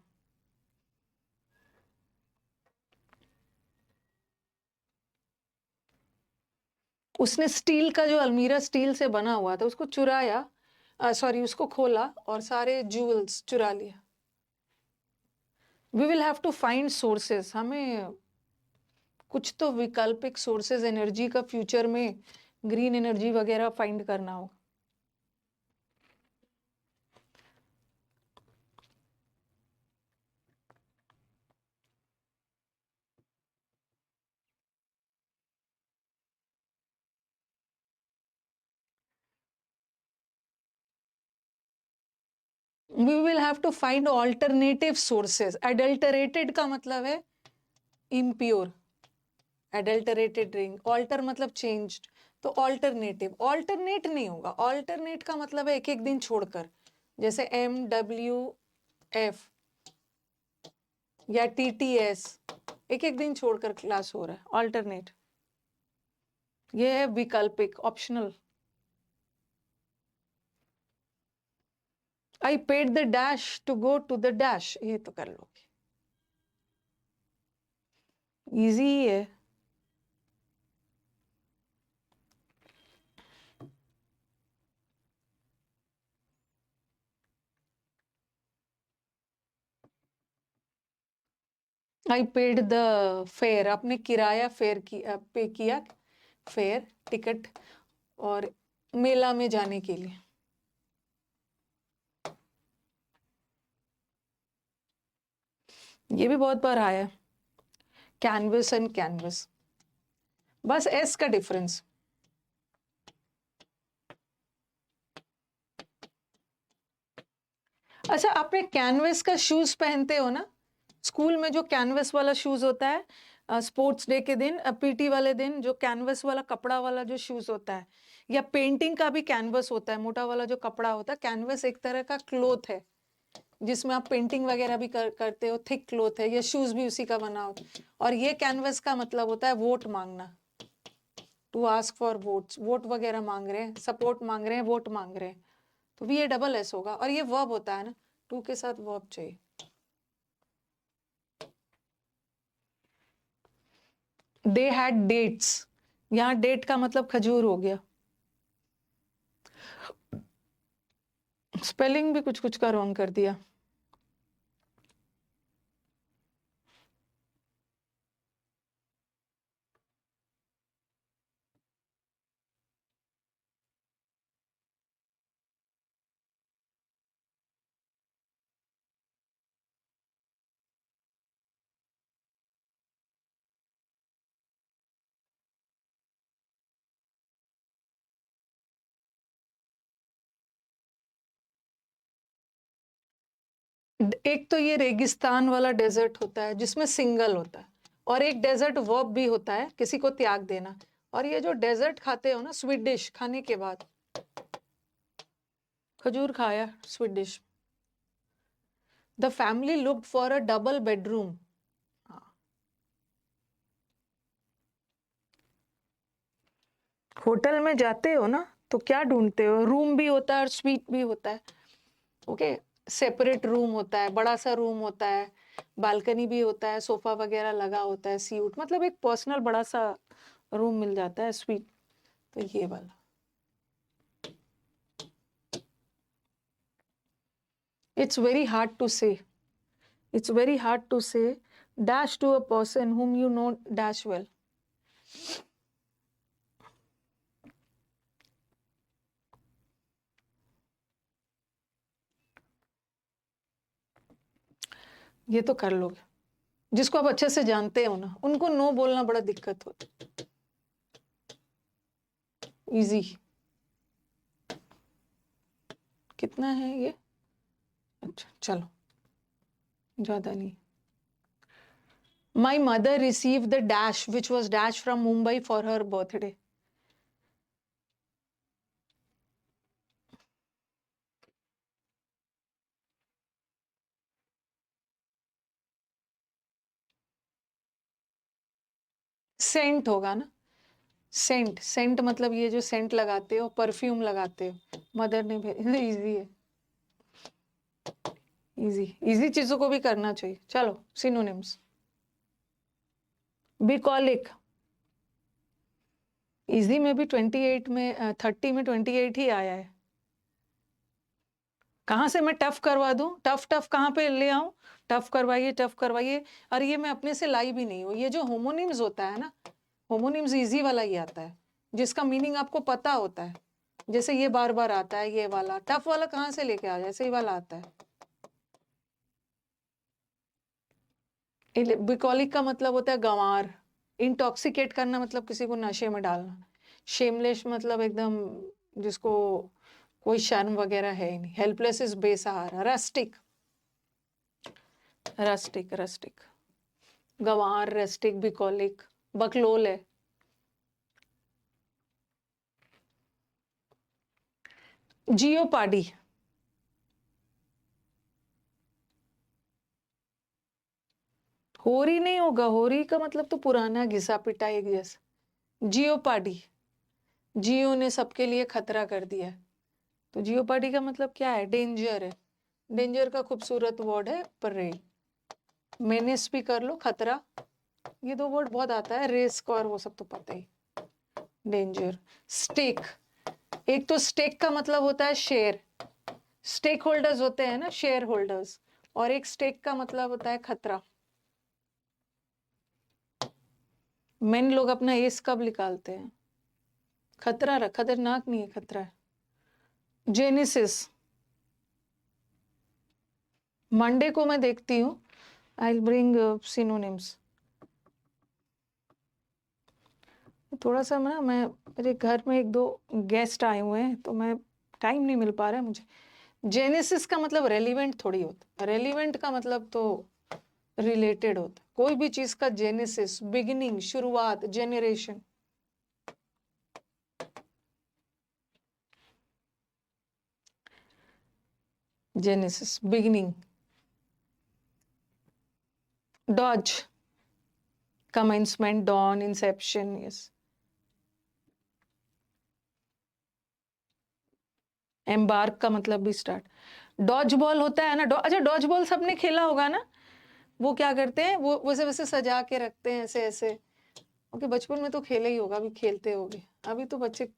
उसने स्टील का, जो अलमीरा स्टील से बना हुआ था, उसको चुराया, सॉरी उसको खोला और सारे ज्वेल्स चुरा लिया। We will have to find sources, हमें कुछ तो वैकल्पिक सोर्सेज एनर्जी का फ्यूचर में, ग्रीन एनर्जी वगैरह फाइंड करना होगा। We will have to find alternative sources. Adulterated का मतलब है इम्प्योर, एडल्टरेटेड ड्रिंक, ऑल्टर मतलब चेंज्ड, तो ऑल्टरनेटिव, ऑल्टरनेट नहीं होगा, ऑल्टरनेट का मतलब है एक एक दिन छोड़कर, जैसे MWF या TTS, एक एक दिन छोड़कर क्लास हो रहा है, ऑल्टरनेट। ये है वैकल्पिक, optional. I paid the dash to go to the dash, ये तो कर लोगे, इजी ही है। आई पेड द फेयर, आपने किराया फेयर की पे किया, फेयर टिकट, और मेला में जाने के लिए। ये भी बहुत बार आया है, कैनवस एंड कैनवस, बस एस का डिफरेंस। अच्छा, आपने कैनवस का शूज पहनते हो ना, स्कूल में जो कैनवस वाला शूज होता है, स्पोर्ट्स डे के दिन, पीटी वाले दिन जो कैनवस वाला कपड़ा वाला जो शूज होता है, या पेंटिंग का भी कैनवस होता है, मोटा वाला जो कपड़ा होता है। कैनवस एक तरह का क्लोथ है जिसमें आप पेंटिंग वगैरह भी करते हो, थिक क्लोथ है। ये शूज भी उसी का बना होता है। और ये कैनवस का मतलब होता है वोट मांगना, to ask for votes. Vote वगैरह मांग रहे हैं, सपोर्ट मांग रहे हैं, वोट मांग रहे हैं, तो भी ये डबल एस होगा। और ये वर्ब होता है ना, टू के साथ वर्ब चाहिए। दे हैड डेट्स, यहाँ डेट का मतलब खजूर हो गया। स्पेलिंग भी कुछ कुछ का रॉन्ग कर दिया। एक तो ये रेगिस्तान वाला डेजर्ट होता है जिसमें सिंगल होता है, और एक डेजर्ट वर्ब भी होता है, किसी को त्याग देना। और ये जो डेजर्ट खाते हो ना, स्वीट डिश खाने के बाद, खजूर खाया, sweet dish. The family looked for a double bedroom. Hotel में जाते हो ना तो क्या ढूंढते हो? रूम भी होता है और स्वीट भी होता है। ओके, सेपरेट रूम होता है, बड़ा सा रूम होता है, बालकनी भी होता है, सोफा वगैरह लगा होता है, सीट, मतलब एक पर्सनल बड़ा सा रूम मिल जाता है, स्वीट। तो ये वाला। It's very hard to say, it's very hard to say dash to a person whom you know dash well. ये तो कर लोगे, जिसको आप अच्छे से जानते हो ना, उनको नो बोलना बड़ा दिक्कत होता है। इजी। कितना है ये? अच्छा चलो, ज्यादा नहीं। My mother received the dash which was dash from Mumbai for her birthday. Sent होगा ना, सेंट। सेंट मतलब ये जो सेंट लगाते हो, परफ्यूम लगाते हो। मदर ने भेजा। इजी है, इजी इजी चीजों को भी करना चाहिए। चलो, सिनोनिम्स। बिकॉलिक, इजी में भी 28 में 30 में 28 ही आया है। कहाँ से मैं टफ करवा दूं? टफ टफ कहाँ पे ले आऊं? टफ करवाइए, टफ करवाइए। और ये मैं अपने से लाई भी नहीं हूँ। ये जो होमोनिम्स होता है ना, होमोनिम्स इजी वाला ही आता है, जिसका मीनिंग आपको पता होता है। जैसे ये बार बार आता है, ये वाला। टफ वाला कहाँ से लेके आ जाए, ऐसे ही वाला आता है। बिकॉलिक का मतलब होता है गंवार। इंटॉक्सिकेट करना मतलब किसी को नशे में डालना। शेमलेस मतलब एकदम जिसको कोई शर्म वगैरह है ही नहीं। हेल्पलेस इज बेसहारा। रस्टिक, रस्टिक रस्टिक, गंवार, रस्टिक, बिकॉलिक। बकलोल है। जियोपाडी, होरी नहीं होगा, होरी का मतलब तो पुराना घिसा पिटा एक जैसा। जियोपाडी, जियो ने सबके लिए खतरा कर दिया है। तो जियोपाडी का मतलब क्या है? डेंजर है। डेंजर का खूबसूरत वर्ड है परेड। मेनेस भी कर लो, खतरा। ये दो वर्ड बहुत आता है, रिस्क और वो सब तो पता ही। डेंजर। स्टेक, एक तो स्टेक का मतलब होता है शेयर। स्टेक होल्डर्स होते हैं ना, शेयर होल्डर्स। और एक स्टेक का मतलब होता है खतरा। मेन लोग अपना एस कब निकालते हैं? खतरा रहा, खतरनाक नहीं है, खतरा है। जेनेसिस, मंडे को मैं देखती हूँ। I will bring synonyms. थोड़ा सा ना, मैं मेरे घर में एक दो गेस्ट आए हुए हैं तो मैं टाइम नहीं मिल पा रहा है मुझे। जेनेसिस का मतलब रेलिवेंट थोड़ी होता। रेलिवेंट का मतलब तो रिलेटेड होता। कोई भी चीज का जेनेसिस, बिगिनिंग, शुरुआत, generation. Genesis, beginning. Dodge, commencement, dawn, inception, yes. Embark का मतलब भी स्टार्ट। डॉज बॉल होता है ना, अच्छा डॉज बॉल सबने खेला होगा ना। वो क्या करते हैं, वो वैसे वैसे सजा के रखते हैं ऐसे ऐसे। ओके, बचपन में तो खेले ही होगा, अभी खेलते होगे। अभी तो बच्चे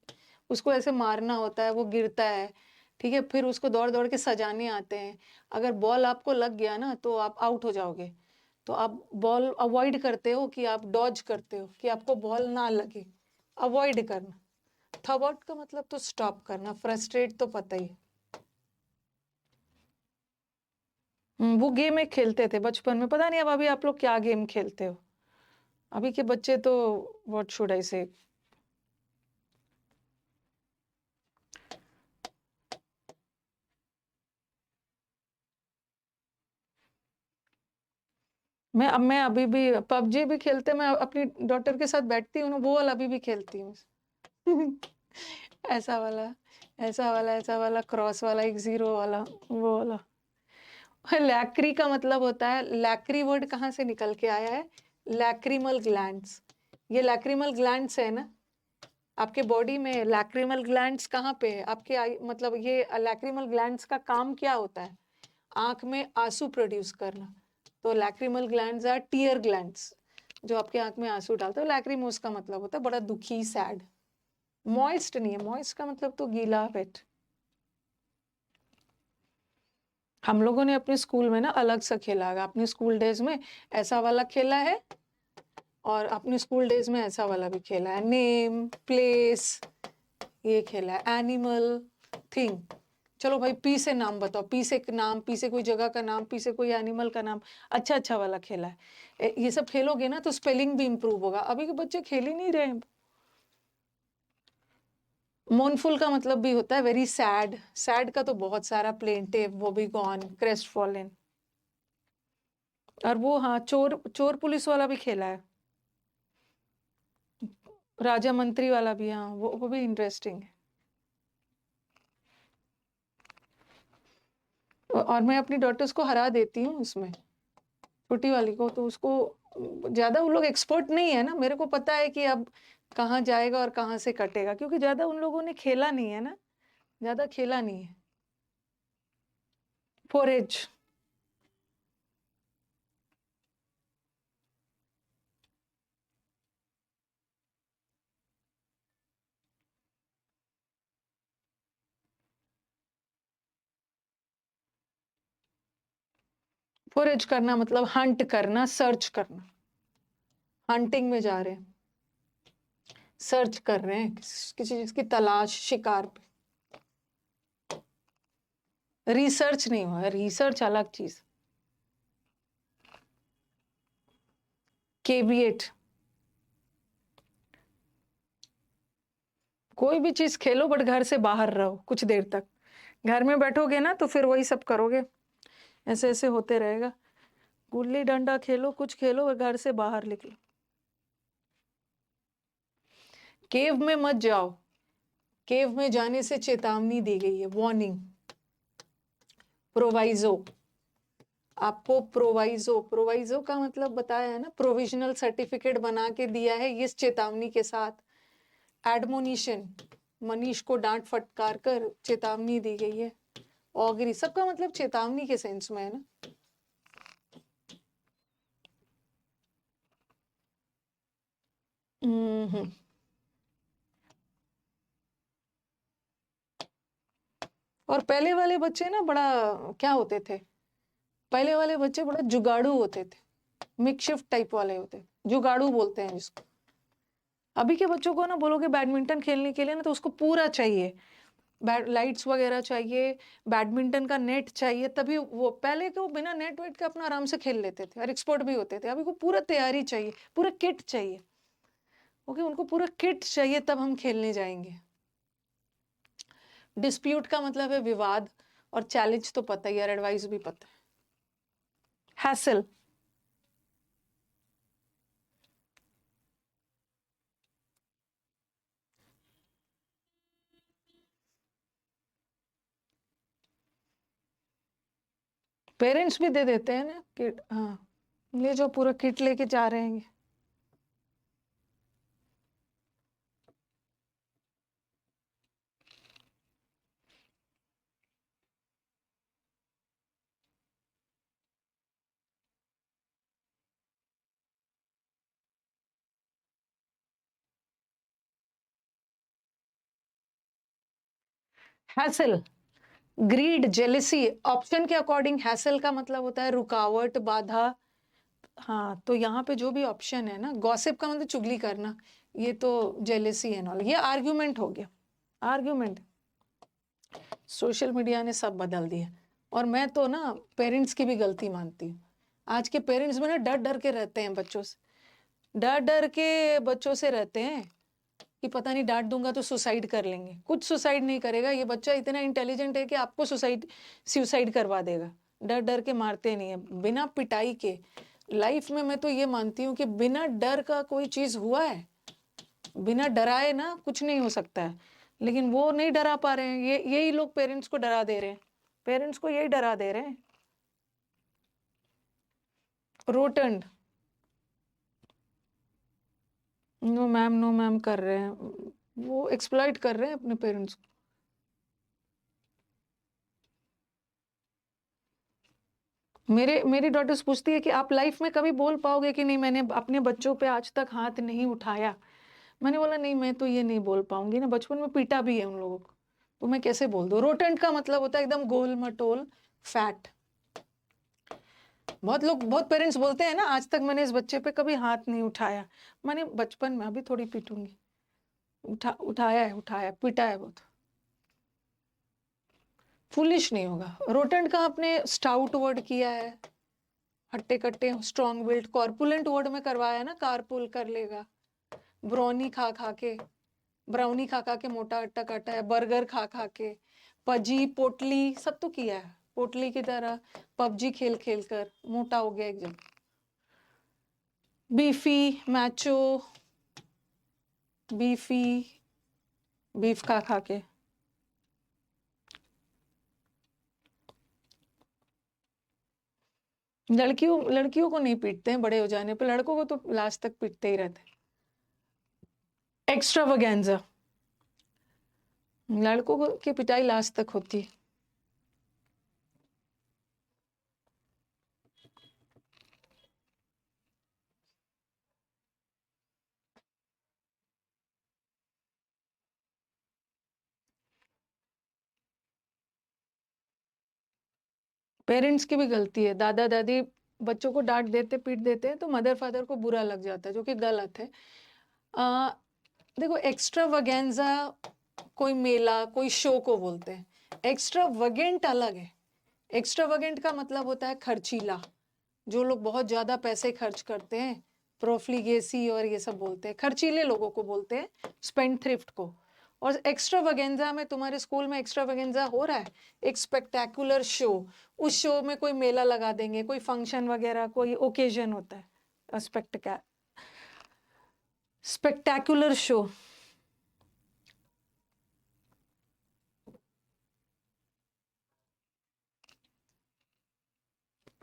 उसको ऐसे मारना होता है, वो गिरता है, ठीक है, फिर उसको दौड़ दौड़ के सजाने आते हैं। अगर बॉल आपको लग गया ना तो आप आउट हो जाओगे। तो आप बॉल अवॉइड करते हो कि आप डॉज करते हो कि आपको बॉल ना लगे, अवॉइड करना। थॉट का मतलब तो स्टॉप करना, फ्रस्ट्रेट तो पता ही है। वो गेम एक खेलते थे बचपन में, पता नहीं अब अभी आप लोग क्या गेम खेलते हो। अभी के बच्चे तो व्हाट शुड आई से। मैं अभी भी पबजी भी खेलते, मैं अपनी डॉटर के साथ बैठती हूँ, वो वाला अभी भी खेलती हूँ। ऐसा वाला, ऐसा वाला, ऐसा वाला, क्रॉस वाला, एक जीरो वाला, वो वाला। लैक्री का मतलब होता है, लैक्री वर्ड कहाँ से निकल के आया है, लैक्रिमल ग्लैंड्स। ये लैक्रिमल ग्लैंड्स है ना आपके बॉडी में। लैक्रिमल ग्लैंड्स कहाँ पे है आपके आई, मतलब ये लैक्रिमल ग्लैंड्स का काम क्या होता है, आंख में आंसू प्रोड्यूस करना। तो lacrimal glands are tear glands, जो आपके आंख में आंसू डालते हैं। लैक्रिमोस का मतलब होता है बड़ा दुखी, सैड। मॉइस्ट नहीं है, मॉइस्ट का मतलब तो गीला, वेट। हम लोगों ने अपने स्कूल में ना अलग सा खेला है, अपने स्कूल डेज में ऐसा वाला खेला है, और अपने स्कूल डेज में ऐसा वाला भी खेला है, नेम प्लेस, ये खेला है, एनिमल, थिंग। चलो भाई, पी से नाम बताओ, पी से नाम, पी से कोई जगह का नाम, पी से कोई एनिमल का नाम। अच्छा अच्छा वाला खेला है। ये सब खेलोगे ना तो स्पेलिंग भी इम्प्रूव होगा। अभी के बच्चे खेल ही नहीं रहे। मोurnफुल का मतलब भी होता है वेरी सैड। सैड का तो बहुत सारा, प्लेंटिव, वो भी गॉन, क्रेस्ट फॉलन। और वो हाँ, चोर चोर पुलिस वाला भी खेला है, राजा मंत्री वाला भी। हाँ, वो भी इंटरेस्टिंग है। और मैं अपनी डॉटर्स को हरा देती हूँ उसमें, छोटी वाली को। तो उसको ज्यादा उन लोग एक्सपर्ट नहीं है ना, मेरे को पता है कि अब कहाँ जाएगा और कहाँ से कटेगा, क्योंकि ज्यादा उन लोगों ने खेला नहीं है ना, ज्यादा खेला नहीं है। फोरेज, फोरेज करना मतलब हंट करना, सर्च करना। हंटिंग में जा रहे हैं, सर्च कर रहे हैं किसी चीज की तलाश, शिकार पे। रिसर्च नहीं हुआ, रिसर्च अलग चीज। केविएट, कोई भी चीज खेलो बट घर से बाहर रहो कुछ देर तक। घर में बैठोगे ना तो फिर वही सब करोगे, ऐसे ऐसे होते रहेगा। गुल्ली डंडा खेलो, कुछ खेलो, और घर से बाहर निकलो। केव में मत जाओ, केव में जाने से चेतावनी दी गई है, वार्निंग। प्रोवाइजो, आपको प्रोवाइजो, प्रोवाइजो का मतलब बताया है ना, प्रोविजनल सर्टिफिकेट बना के दिया है इस चेतावनी के साथ। एडमोनिशन, मनीष को डांट फटकार कर चेतावनी दी गई है। ऑगरी, सबका मतलब चेतावनी के सेंस में है ना। और पहले वाले बच्चे ना बड़ा क्या होते थे, पहले वाले बच्चे बड़ा जुगाड़ू होते थे, मिकशिफ्ट टाइप वाले होते, जुगाड़ू बोलते हैं जिसको। अभी के बच्चों को ना बोलोगे बैडमिंटन खेलने के लिए ना तो उसको पूरा चाहिए, लाइट्स वगैरह चाहिए, बैडमिंटन का नेट चाहिए, तभी वो। पहले के वो बिना नेट वेट के अपना आराम से खेल लेते थे और एक्सपर्ट भी होते थे। अभी को पूरा तैयारी चाहिए, पूरा किट चाहिए। ओके, उनको पूरा किट चाहिए तब हम खेलने जाएंगे। डिस्प्यूट का मतलब है विवाद, और चैलेंज तो पता ही है, एडवाइस भी पता है। हैसल, पेरेंट्स भी दे देते हैं ना किट। हाँ, ले जो पूरा किट लेके जा रहे हैं। हैसल, ग्रीड, जेलिसी, ऑप्शन के अकॉर्डिंग हैसल का मतलब होता है रुकावट, बाधा। हाँ, तो यहाँ पे जो भी ऑप्शन है ना, गॉसिप का मतलब चुगली करना, ये तो जेलिसी एंड ऑल, ये आर्ग्यूमेंट हो गया, आर्ग्यूमेंट। सोशल मीडिया ने सब बदल दिया। और मैं तो ना पेरेंट्स की भी गलती मानती हूँ। आज के पेरेंट्स में ना डर डर के रहते हैं बच्चों से, डर डर के बच्चों से रहते हैं कि पता नहीं डांट दूंगा तो सुसाइड कर लेंगे। कुछ सुसाइड नहीं करेगा, ये बच्चा इतना इंटेलिजेंट है कि आपको सुसाइड करवा देगा। डर डर के मारते नहीं है, बिना पिटाई के। लाइफ में मैं तो ये मानती हूँ कि बिना डर का कोई चीज हुआ है, बिना डराए ना कुछ नहीं हो सकता है। लेकिन वो नहीं डरा पा रहे हैं, यही लोग पेरेंट्स को डरा दे रहे हैं, पेरेंट्स को यही डरा दे रहे हैं। रोटंड, नो मैम नो मैम कर रहे हैं, वो एक्सप्लॉइट कर रहे हैं अपने पेरेंट्स को। मेरी डॉटर्स पूछती है कि आप लाइफ में कभी बोल पाओगे कि नहीं मैंने अपने बच्चों पे आज तक हाथ नहीं उठाया। मैंने बोला नहीं, मैं तो ये नहीं बोल पाऊंगी ना, बचपन में पीटा भी है उन लोगों को, तो मैं कैसे बोल दूं। रोटेंट का मतलब होता है एकदम गोल मटोल, फैट। बहुत पेरेंट्स बोलते हैं ना, आज तक मैंने इस बच्चे पे कभी हाथ नहीं उठाया। मैंने बचपन में, अभी थोड़ी पीटूंगी, उठाया है, पीटा है बहुत। फुलिश नहीं होगा। रोटेंट का आपने स्टाउट वर्ड किया है, हट्टे कट्टे, स्ट्रॉन्ग बिल्ड, कॉर्पुलेंट वर्ड में करवाया ना, कारपुल कर लेगा। ब्राउनी खा खा के, ब्राउनी खा खा के मोटा अट्टा काटा है, बर्गर खा खा के, पजी पोटली सब तो किया है, पोटली की तरह पबजी खेल खेल कर मोटा हो गया एकदम। बीफी, मैचो, बीफी, बीफ खा खा के। लड़कियों को नहीं पीटते हैं बड़े हो जाने पे, लड़कों को तो लास्ट तक पीटते ही रहते हैं। एक्स्ट्रावागेंजा, लड़कों की पिटाई लास्ट तक होती है। पेरेंट्स की भी गलती है, दादा दादी बच्चों को डांट देते पीट देते हैं तो मदर फादर को बुरा लग जाता है, जो कि गलत है। देखो, एक्स्ट्रावागेंजा कोई मेला कोई शो को बोलते हैं, एक्स्ट्रावेगेंट अलग है। एक्स्ट्रावेगेंट का मतलब होता है खर्चीला, जो लोग बहुत ज्यादा पैसे खर्च करते हैं, प्रोफ्लिगेसी और ये सब बोलते हैं, खर्चीले लोगों को बोलते हैं, स्पेंड थ्रिफ्ट को। और एक्स्ट्रावेगेंजा में, तुम्हारे स्कूल में एक्स्ट्रावेगेंजा हो रहा है, एक स्पेक्टेकुलर शो, उस शो में कोई मेला लगा देंगे, कोई फंक्शन वगैरह, कोई ओकेजन होता है, स्पेक्टेकुलर शो।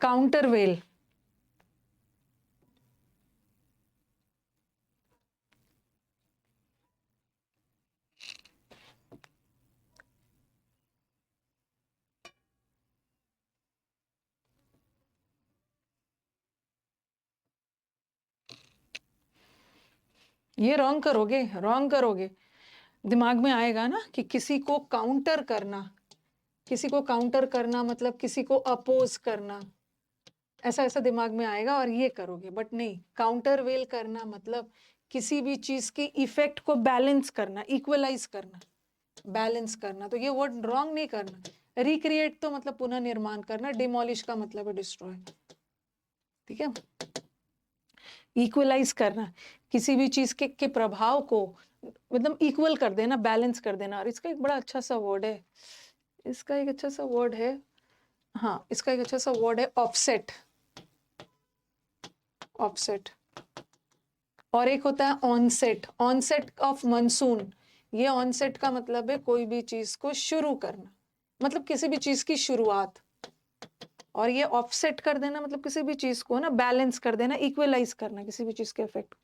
काउंटरवेल, ये रॉन्ग करोगे, दिमाग में आएगा ना कि किसी को काउंटर करना, किसी को काउंटर करना मतलब किसी को अपोज करना, ऐसा ऐसा दिमाग में आएगा और ये करोगे। बट नहीं, काउंटर वेल करना मतलब किसी भी चीज की इफेक्ट को बैलेंस करना, इक्वलाइज करना, बैलेंस करना। तो ये वर्ड रॉन्ग नहीं करना। रिक्रिएट तो मतलब पुनः निर्माण करना, डिमोलिश का मतलब है डिस्ट्रॉय, ठीक है। इक्वलाइज करना, किसी भी चीज के प्रभाव को मतलब इक्वल कर देना, बैलेंस कर देना। और इसका एक बड़ा अच्छा सा वर्ड है, इसका एक अच्छा सा वर्ड है, हाँ, इसका एक अच्छा सा वर्ड है ऑफसेट, ऑफसेट। और एक होता है ऑनसेट, ऑनसेट ऑफ मानसून। ये ऑनसेट का मतलब है कोई भी चीज को शुरू करना, मतलब किसी भी चीज की शुरुआत। और ये ऑफसेट कर देना मतलब किसी भी चीज को ना बैलेंस कर देना, इक्वलाइज करना किसी भी चीज के इफेक्ट।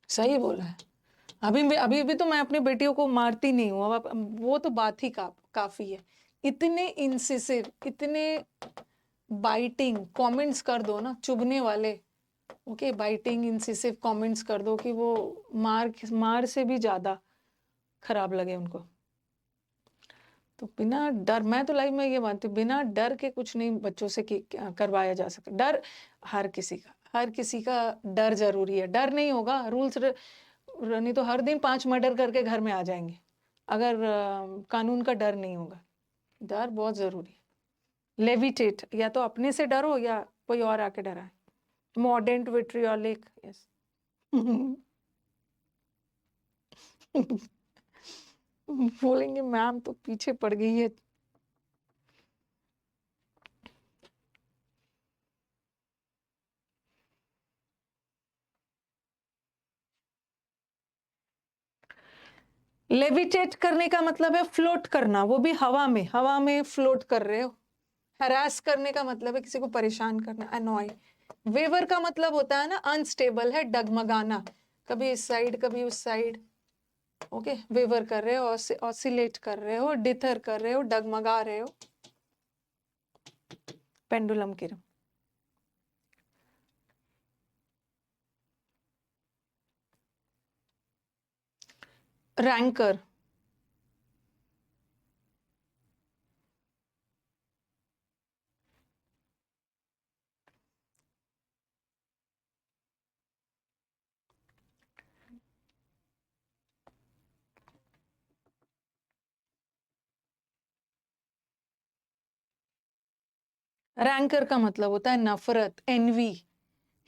सही बोला है। अभी भी तो मैं अपनी बेटियों को मारती नहीं हूँ, अब वो तो बात ही काफी है। इतने इंसिसिव, इतने बाइटिंग कमेंट्स कर दो ना, चुभने वाले, ओके, बाइटिंग इंसिसिव कमेंट्स कर दो कि वो मार से भी ज्यादा खराब लगे उनको। तो बिना डर, मैं तो लाइफ में ये मानती हूँ, बिना डर के कुछ नहीं बच्चों से करवाया जा सकता। डर हर किसी का डर जरूरी है। डर नहीं होगा, रूल्स नहीं तो हर दिन 5 मर्डर करके घर में आ जाएंगे, अगर कानून का डर नहीं होगा। डर बहुत जरूरी है। लेविटेट, या तो अपने से डरो या कोई और आके डराए। Modern vitriolic, yes. बोलेंगे मैम तो पीछे पड़ गई है। लेविटेट करने का मतलब है फ्लोट करना, वो भी हवा में फ्लोट कर रहे हो। हरास करने का मतलब है किसी को परेशान करना, अनॉय। वेवर का मतलब होता है ना अनस्टेबल है, डगमगाना, कभी इस साइड कभी उस साइड। ओके, वेवर कर रहे हो, ऑसिलेट कर रहे हो, डिथर कर रहे हो, डगमगा रहे हो, पेंडुलम की। रैंकर, रैंकर का मतलब होता है नफरत, envy,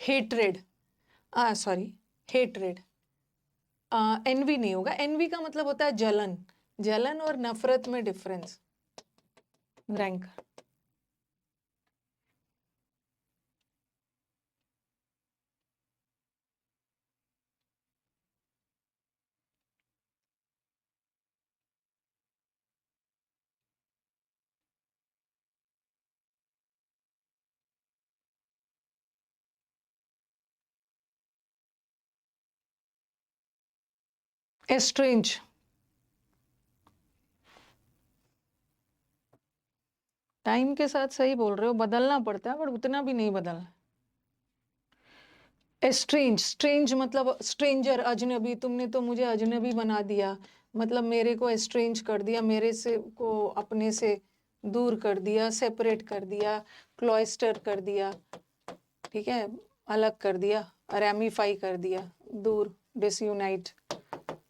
hatred, sorry, hatred. Envy नहीं होगा, एनवी का मतलब होता है जलन। जलन और नफरत में डिफरेंस। रैंकर। एस्ट्रेंज, टाइम के साथ सही बोल रहे हो, बदलना पड़ता है पर उतना भी नहीं बदलना। एस्ट्रेंज, स्ट्रेंज मतलब स्ट्रेंजर, अजनबी। तुमने तो मुझे अजनबी बना दिया, मतलब मेरे को एस्ट्रेंज कर दिया, मेरे से को अपने से दूर कर दिया, सेपरेट कर दिया, क्लॉइस्टर कर दिया, ठीक है, अलग कर दिया, रैमिफाई कर दिया, दूर, डिसयूनाइट,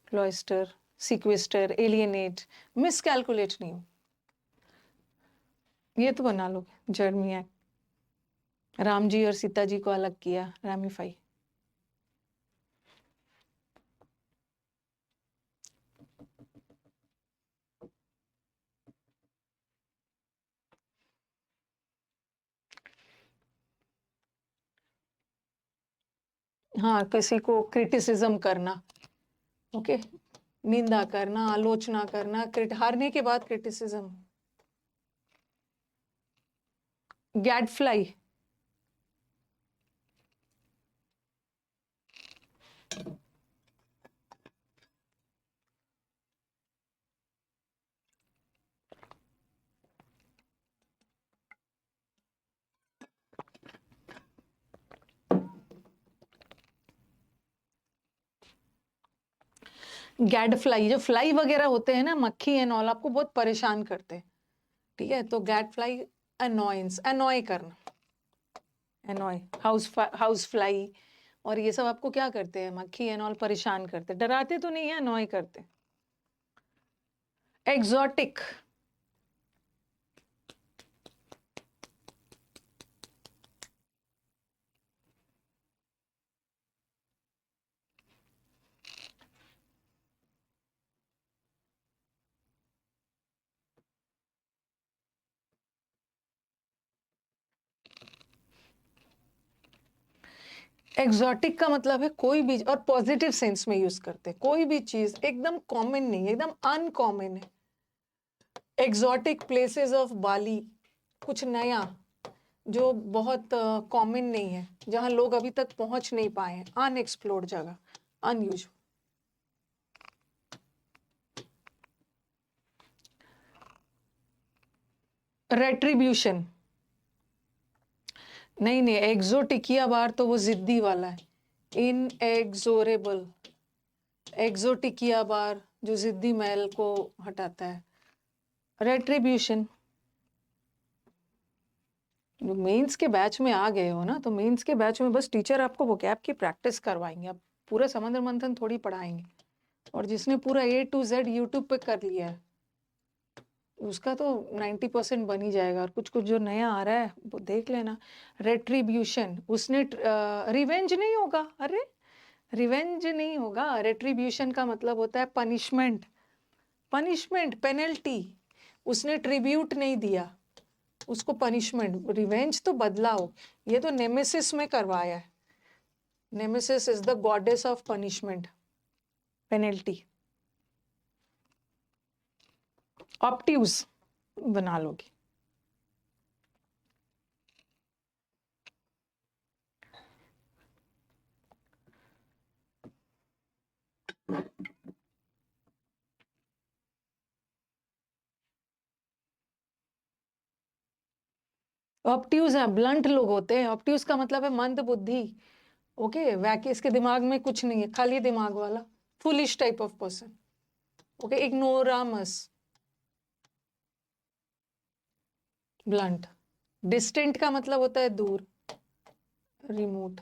क्लॉइस्टर, सीक्वेस्टर, एलियनेट, मिसकैलकुलेट नहीं हो। ये तो बना लोगे जर्मिया, राम जी और सीता जी को अलग किया, रैमिफाई। हाँ, किसी को क्रिटिसिज्म करना, ओके, निंदा करना, आलोचना करना, हारने के बाद क्रिटिसिज्म। गैडफ्लाई, गैडफ्लाई, जो फ्लाई वगैरह होते हैं ना, मक्खी एंड ऑल, आपको बहुत परेशान करते हैं, ठीक है, तो गैडफ्लाई, अनॉयंस, अनॉय करना, अनॉय, हाउस फ्लाई, और ये सब आपको क्या करते हैं, मक्खी एंड ऑल परेशान करते, डराते तो नहीं है, अनॉय करते। एग्जॉटिक, एग्जॉटिक का मतलब है कोई भी, और पॉजिटिव सेंस में यूज करते हैं, कोई भी चीज एकदम कॉमन नहीं है, एकदम अनकॉमन है। एग्जॉटिक प्लेसेस ऑफ बाली, कुछ नया जो बहुत कॉमन नहीं है, जहां लोग अभी तक पहुंच नहीं पाए हैं, अनएक्सप्लोर्ड जगह, अनयूजुअल। रेट्रीब्यूशन नहीं नहीं, एक्सोटिकिया बार तो वो जिद्दी वाला है, इनएक्सोरेबल। एक्सोटिकिया बार जो जिद्दी मैल को हटाता है। रेट्रीब्यूशन, जो मेंस के बैच में आ गए हो ना, तो मेंस के बैच में बस टीचर आपको वोकैब की प्रैक्टिस करवाएंगे, अब पूरा समंदर मंथन थोड़ी पढ़ाएंगे। और जिसने पूरा A to Z यूट्यूब पे कर लिया है उसका तो 90% बन ही जाएगा, और कुछ कुछ जो नया आ रहा है वो देख लेना। रेट्रीब्यूशन, उसने रिवेंज नहीं होगा, अरे रिवेंज नहीं होगा, रेट्रीब्यूशन का मतलब होता है पनिशमेंट, पनिशमेंट पेनल्टी। उसने ट्रिब्यूट नहीं दिया, उसको पनिशमेंट, रिवेंज तो बदला हो, ये तो नेमेसिस में करवाया है। Nemesis is the goddess of punishment, penalty. Obtuse बना लोगी। ऑप्ट्यूज है, ब्लंट लोग होते हैं। ऑप्ट्यूज का मतलब है मंद बुद्धि। ओके, वैकेस के दिमाग में कुछ नहीं है, खाली दिमाग वाला, foolish type of person. Okay, ignoramus, blunt. Distant का मतलब होता है दूर, रिमोट।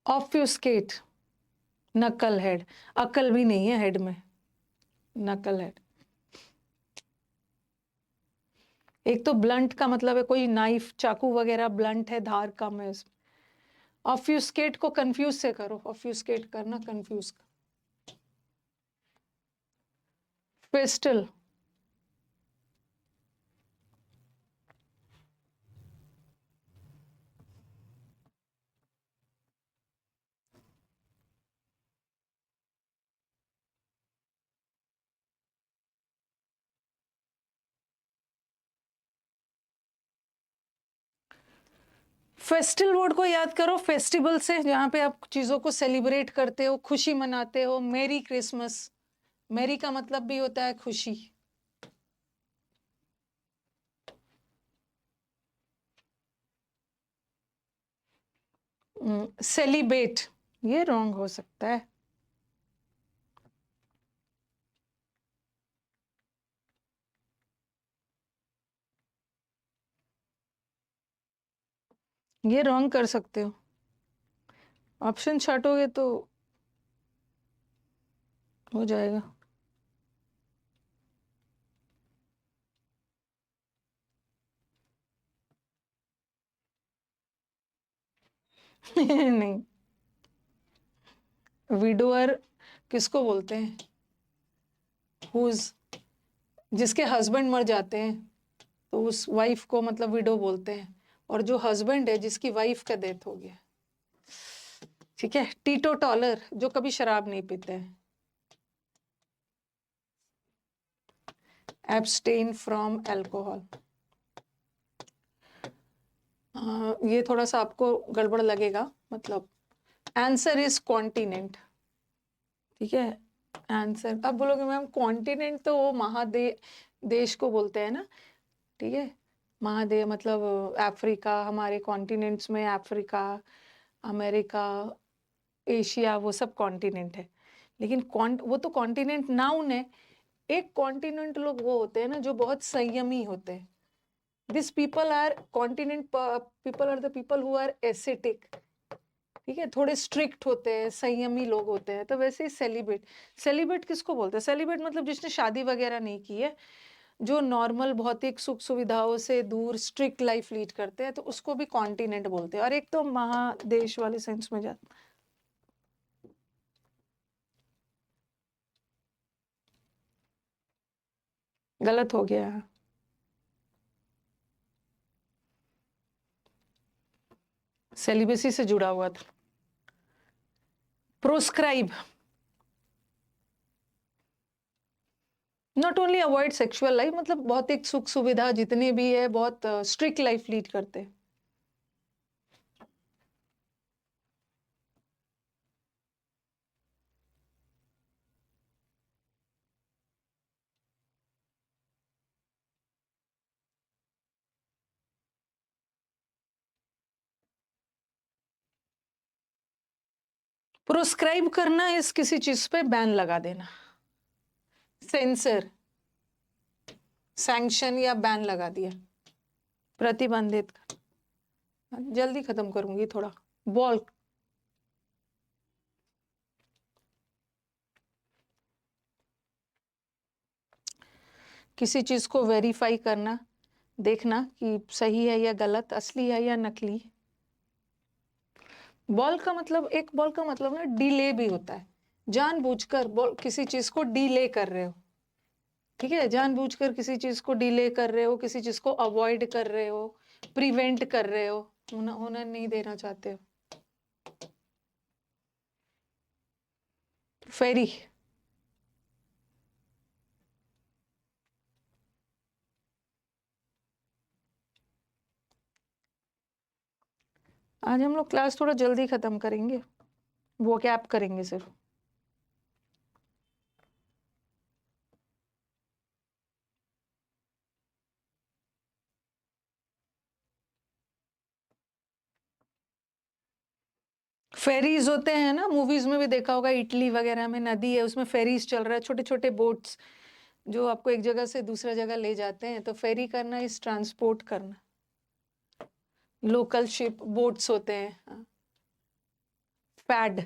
ऑफ्यूस्केट, नकल हेड, अकल भी नहीं है हेड में, नकल हेड। एक तो ब्लंट का मतलब है कोई नाइफ चाकू वगैरह ब्लंट है, धार कम है इसमें। ऑफ्यूस्केट को कंफ्यूज से करो, ऑफ्यूस्केट करना कंफ्यूज का। पिस्टल, फेस्टिवल वर्ड को याद करो, फेस्टिवल से, जहाँ पे आप चीजों को सेलिब्रेट करते हो, खुशी मनाते हो। मेरी क्रिसमस, मेरी का मतलब भी होता है खुशी। सेलिब्रेट, ये रॉन्ग हो सकता है। ये रॉन्ग कर सकते हो, ऑप्शन छाटोगे तो हो जाएगा। नहीं, विडोअर किसको बोलते हैं? हुज, जिसके हस्बैंड मर जाते हैं तो उस वाइफ को मतलब विडो बोलते हैं। और जो हस्बैंड है जिसकी वाइफ का डेथ हो गया, ठीक है। टीटो टॉलर, जो कभी शराब नहीं पीते हैं। Abstain from alcohol. ये थोड़ा सा आपको गड़बड़ लगेगा, मतलब आंसर इज कॉन्टिनेंट, ठीक है। आंसर, अब बोलोगे मैम कॉन्टिनेंट तो वो देश को बोलते हैं ना, ठीक है। महादेव मतलब अफ्रीका, हमारे कॉन्टिनेंट्स में अफ्रीका, अमेरिका, एशिया, वो सब कॉन्टिनेंट है। लेकिन वो तो कॉन्टिनेंट नाउन है। एक कॉन्टिनेंट लोग वो होते हैं ना जो बहुत संयमी होते हैं। This people are continent people are the people who are ascetic, ठीक है, थोड़े स्ट्रिक्ट होते हैं, संयमी लोग होते हैं। तो वैसे ही सेलिब्रेट, सेलिब्रेट किसको बोलते हैं? सेलिब्रेट मतलब जिसने शादी वगैरह नहीं की है, जो नॉर्मल भौतिक सुख सुविधाओं से दूर स्ट्रिक्ट लाइफ लीड करते हैं, तो उसको भी कॉन्टिनेंट बोलते हैं। और एक तो महादेश वाले सेंस में जाता, गलत हो गया। सेलिबेसी से जुड़ा हुआ था। Proscribe, not only avoid sexual life, मतलब बहुत एक सुख सुविधा जितने भी है बहुत स्ट्रिक्ट लाइफ लीड करते हैं। प्रोस्क्राइब करना इस किसी चीज पे बैन लगा देना, सेंसर, सैंक्शन या बैन लगा दिया, प्रतिबंधित। जल्दी खत्म करूंगी थोड़ा। बॉल, किसी चीज को वेरीफाई करना, देखना कि सही है या गलत, असली है या नकली। बॉल का मतलब, एक बॉल का मतलब ना डिले भी होता है, जानबूझकर बॉल किसी चीज को डिले कर रहे हो, ठीक है, जानबूझकर किसी चीज को डिले कर रहे हो, किसी चीज को अवॉइड कर रहे हो, प्रिवेंट कर रहे हो, होना नहीं देना चाहते हो। फेरी, आज हम लोग क्लास थोड़ा जल्दी खत्म करेंगे, वो क्या आप करेंगे सिर्फ। फेरीज होते हैं ना, मूवीज में भी देखा होगा, इटली वगैरह में नदी है, उसमें फेरीज चल रहा है, छोटे छोटे बोट्स जो आपको एक जगह से दूसरा जगह ले जाते हैं। तो फेरी करना इस ट्रांसपोर्ट करना। लोकल शिप बोट्स होते हैं। पैड,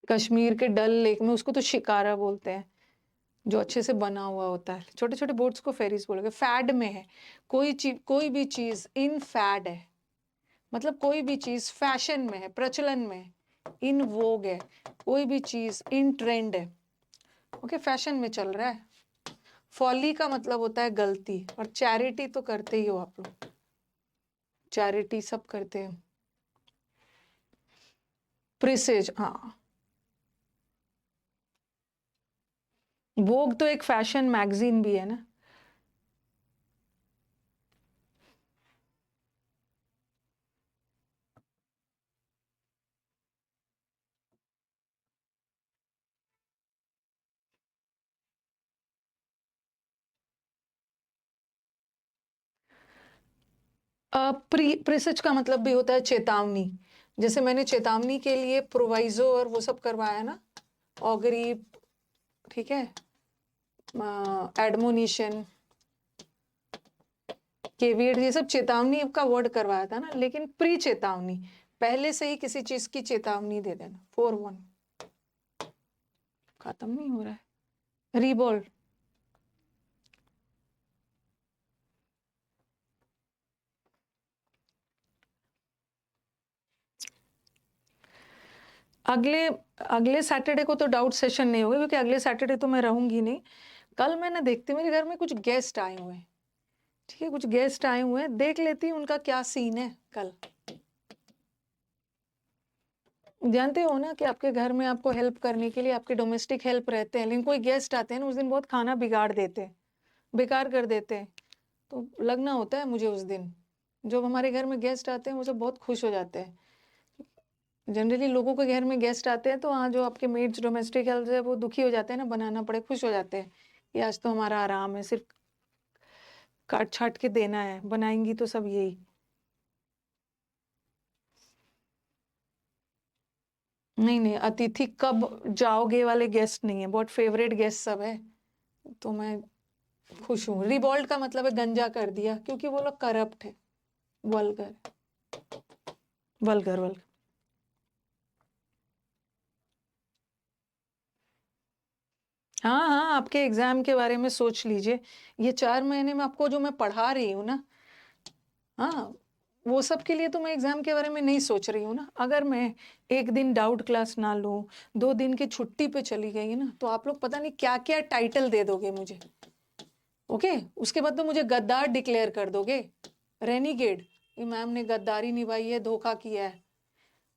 कश्मीर के डल लेक में उसको तो शिकारा बोलते हैं, जो अच्छे से बना हुआ होता है। छोटे छोटे बोट्स को फेरीज बोलोगे। फैड में है, कोई चीज, कोई भी चीज इन फैड है, मतलब कोई भी चीज फैशन में है, प्रचलन में है, इन वोग है, कोई भी चीज इन ट्रेंड है, ओके, फैशन में चल रहा है। फॉली का मतलब होता है गलती, और चैरिटी तो करते ही हो आप लोग, चैरिटी सब करते हैं। प्रिसेज, हाँ, वोग तो एक फैशन मैगजीन भी है ना। प्रिसेज का मतलब भी होता है चेतावनी। जैसे मैंने चेतावनी के लिए प्रोवाइजो और वो सब करवाया ना, ऑगरी, ठीक है, एडमोनिशन, केवियट, ये सब चेतावनी का वर्ड करवाया था ना। लेकिन प्री चेतावनी, पहले से ही किसी चीज की चेतावनी दे देना। 4-1 खत्म नहीं हो रहा है। रीबॉल, अगले अगले सैटरडे को तो डाउट सेशन नहीं होगा, क्योंकि अगले सैटरडे तो मैं रहूंगी नहीं। कल मैंने देखती, मेरे घर में कुछ गेस्ट आए हुए हैं, ठीक है, कुछ गेस्ट आए हुए हैं, देख लेती हूँ उनका क्या सीन है कल। जानते हो ना कि आपके घर में आपको हेल्प करने के लिए आपके डोमेस्टिक हेल्प रहते हैं, लेकिन कोई गेस्ट आते हैं ना, उस दिन बहुत खाना बिगाड़ देते हैं, बेकार कर देते हैं। तो लगना होता है मुझे उस दिन। जो हमारे घर में गेस्ट आते हैं वो सब बहुत खुश हो जाते हैं। जनरली लोगों के घर में गेस्ट आते हैं तो हाँ, जो आपके मेड्स डोमेस्टिक हेल्प है वो दुखी हो जाते हैं ना, बनाना पड़े, खुश हो जाते हैं कि आज तो हमारा आराम है, सिर्फ काट छाट के देना है, बनाएंगी तो सब यही। नहीं नहीं, अतिथि कब जाओगे वाले गेस्ट नहीं है, बहुत फेवरेट गेस्ट सब है, तो मैं खुश हूँ। रिवॉल्ट का मतलब है गंजा कर दिया, क्योंकि वो लोग करप्ट है, वल्गर, वल्गर वल्गर। हाँ हाँ, आपके एग्जाम के बारे में सोच लीजिए। ये 4 महीने में आपको जो मैं पढ़ा रही हूँ ना, हाँ, वो सब के लिए तो मैं एग्जाम के बारे में नहीं सोच रही हूँ ना। अगर मैं एक दिन डाउट क्लास ना लूँ, 2 दिन की छुट्टी पे चली गई ना, तो आप लोग पता नहीं क्या क्या टाइटल दे दोगे मुझे। ओके, उसके बाद तो मुझे गद्दार डिक्लेयर कर दोगे, रेनीगेड, ये मैम ने गद्दारी निभाई है, धोखा किया है।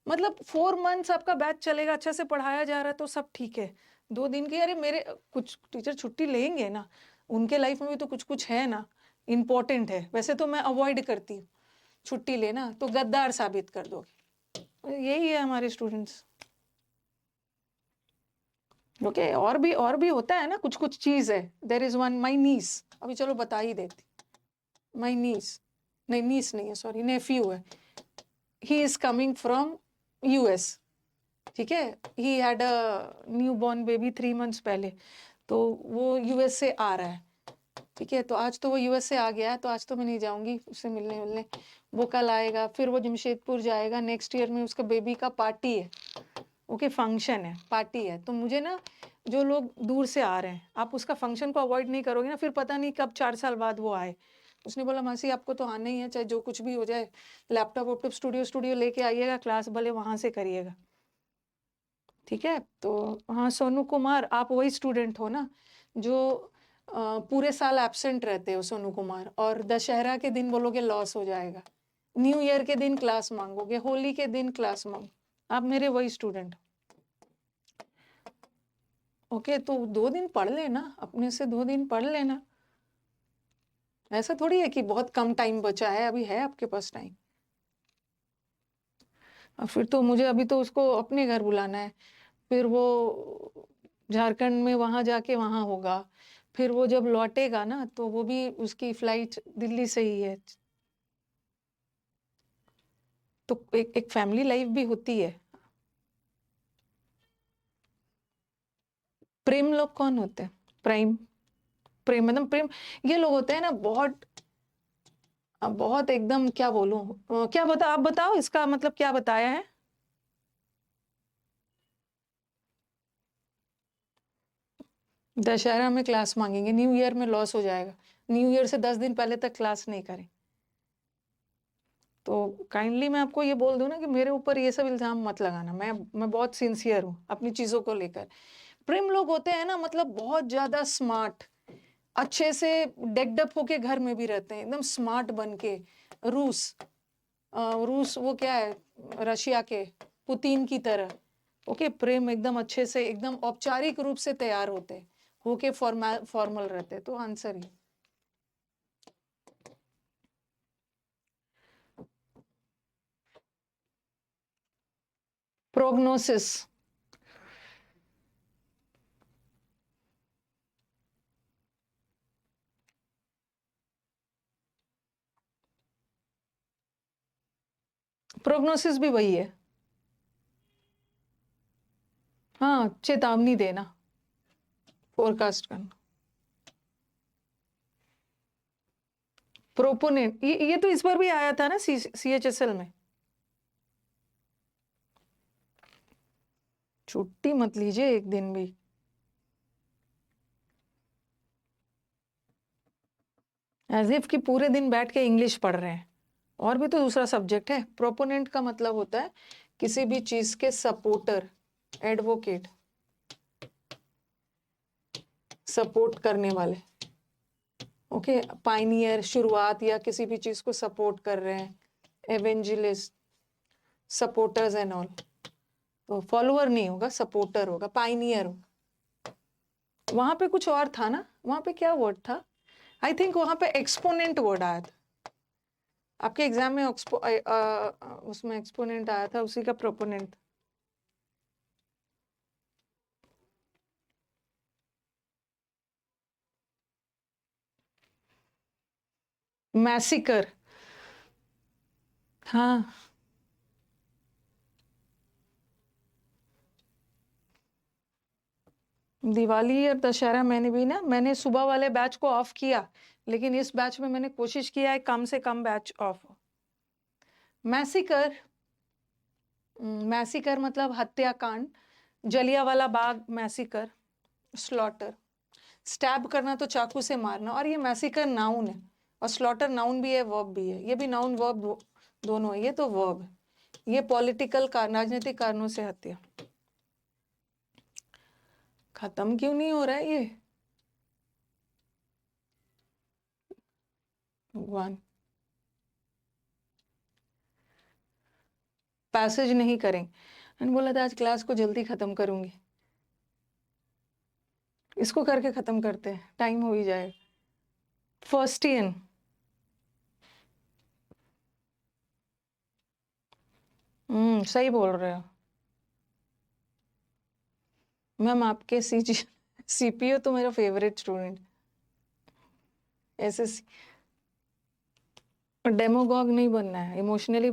मतलब 4 मंथ्स आपका बैच चलेगा, अच्छा से पढ़ाया जा रहा है तो सब ठीक है। 2 दिन की, अरे मेरे कुछ टीचर छुट्टी लेंगे ना, उनके लाइफ में भी तो कुछ कुछ है ना, इम्पोर्टेंट है। वैसे तो मैं अवॉइड करती हूँ छुट्टी लेना, तो गद्दार साबित कर दोगे। यही है हमारे स्टूडेंट्स। ओके, और भी होता है ना, कुछ कुछ चीज है। देयर इज वन माई नीस, अभी चलो बता ही देती। माई नीस, नहीं नीस नहीं है, सॉरी, नेफ्यू है। He is coming from US, ठीक है। He had a new born baby 3 months पहले, तो वो यूएस से आ रहा है, ठीक है। तो आज तो वो यूएस से आ गया है, तो आज तो मैं नहीं जाऊंगी उससे मिलने। वो कल आएगा, फिर वो जमशेदपुर जाएगा। नेक्स्ट ईयर में उसका बेबी का पार्टी है, ओके, फंक्शन है, पार्टी है। तो मुझे ना, जो लोग दूर से आ रहे हैं, आप उसका फंक्शन को अवॉइड नहीं करोगे ना, फिर पता नहीं कब 4 साल बाद वो आए। उसने बोला मासी आपको तो आना ही है, चाहे जो कुछ भी हो जाए, लैपटॉप वैपटॉप स्टूडियो लेके आइएगा, क्लास भले वहां से करिएगा, ठीक है। तो हाँ सोनू कुमार, आप वही स्टूडेंट हो ना जो पूरे साल एब्सेंट रहते हो सोनू कुमार, और दशहरा के दिन बोलोगे लॉस हो जाएगा, न्यू ईयर के दिन क्लास मांगोगे, होली के दिन क्लास मांगो। आप मेरे वही स्टूडेंट। ओके, तो 2 दिन पढ़ लेना, अपने से 2 दिन पढ़ लेना। ऐसा थोड़ी है कि बहुत कम टाइम बचा है, अभी है आपके पास टाइम। और फिर तो मुझे अभी तो उसको अपने घर बुलाना है, फिर वो झारखंड में वहां जाके वहां होगा, फिर वो जब लौटेगा ना, तो वो भी उसकी फ्लाइट दिल्ली से ही है। तो एक फैमिली लाइफ भी होती है। प्रेम लोग कौन होते हैं? प्रेम, प्रेम मतलब प्रेम, ये लोग होते हैं ना बहुत, बहुत एकदम, क्या बोलूं, क्या बता, आप बताओ इसका मतलब क्या बताया है। दशहरा में क्लास मांगेंगे, न्यू ईयर में लॉस हो जाएगा, न्यू ईयर से 10 दिन पहले तक क्लास नहीं करें। तो काइंडली मैं आपको ये बोल दूं ना कि मेरे ऊपर ये सब इल्जाम मत लगाना, मैं बहुत सिंसियर हूँ अपनी चीजों को लेकर। प्रेम लोग होते हैं ना, मतलब बहुत ज्यादा स्मार्ट, अच्छे से डेकडअप होके घर में भी रहते हैं, एकदम स्मार्ट बन के। रूस, रूस वो क्या है, रशिया के पुतिन की तरह। ओके, प्रेम एकदम अच्छे से, एकदम औपचारिक रूप से तैयार होते होके, फॉर्मल रहते। तो आंसर ही प्रोग्नोसिस। प्रोग्नोसिस भी वही है, हाँ, चेतावनी देना, फोरकास्ट करना। प्रोपोनेंट, ये तो इस बार भी आया था ना CHSL में। छुट्टी मत लीजिए एक दिन भी। एज इफ कि पूरे दिन बैठ के इंग्लिश पढ़ रहे हैं, और भी तो दूसरा सब्जेक्ट है। प्रोपोनेंट का मतलब होता है किसी भी चीज के सपोर्टर, एडवोकेट, सपोर्ट करने वाले। ओके, पाइनियर, शुरुआत या किसी भी चीज को सपोर्ट कर रहे हैं, एवेंजलिस्ट, सपोर्टर्स एंड ऑल। तो फॉलोअर नहीं होगा, सपोर्टर होगा, पाइनियर होगा। वहां पे कुछ और था ना, वहां पे क्या वर्ड था, आई थिंक वहां पे एक्सपोनेंट वर्ड आया था आपके एग्जाम में। उसमें एक्सपोनेंट आया था, उसी का प्रोपोनेंट। मैसिकर, हाँ। दिवाली और दशहरा मैंने भी ना, मैंने सुबह वाले बैच को ऑफ किया, लेकिन इस बैच में मैंने कोशिश किया है कम से कम बैच ऑफ हो। मैसिकर, मैसिकर मतलब हत्याकांड, जलियांवाला बाग मैसिकर, स्लॉटर। स्टैब करना तो चाकू से मारना, और ये मैसिकर नाउन है, और स्लॉटर नाउन भी है, वर्ब भी है। ये भी नाउन वर्ब दोनों, ये तो वर्ब है, ये पॉलिटिकल राजनीतिक कारणों से हत्या। खत्म क्यों नहीं हो रहा है ये भगवान। पैसेज नहीं करें, मैंने बोला था आज क्लास को जल्दी खत्म करूंगी, इसको करके खत्म करते हैं, टाइम हो ही जाए। फर्स्टियन, सही बोल रहे हो मैम, आपके सीपीओ तो मेरा फेवरेट स्टूडेंट। एसएससी, डेमोगॉग नहीं बनना है, इमोशनली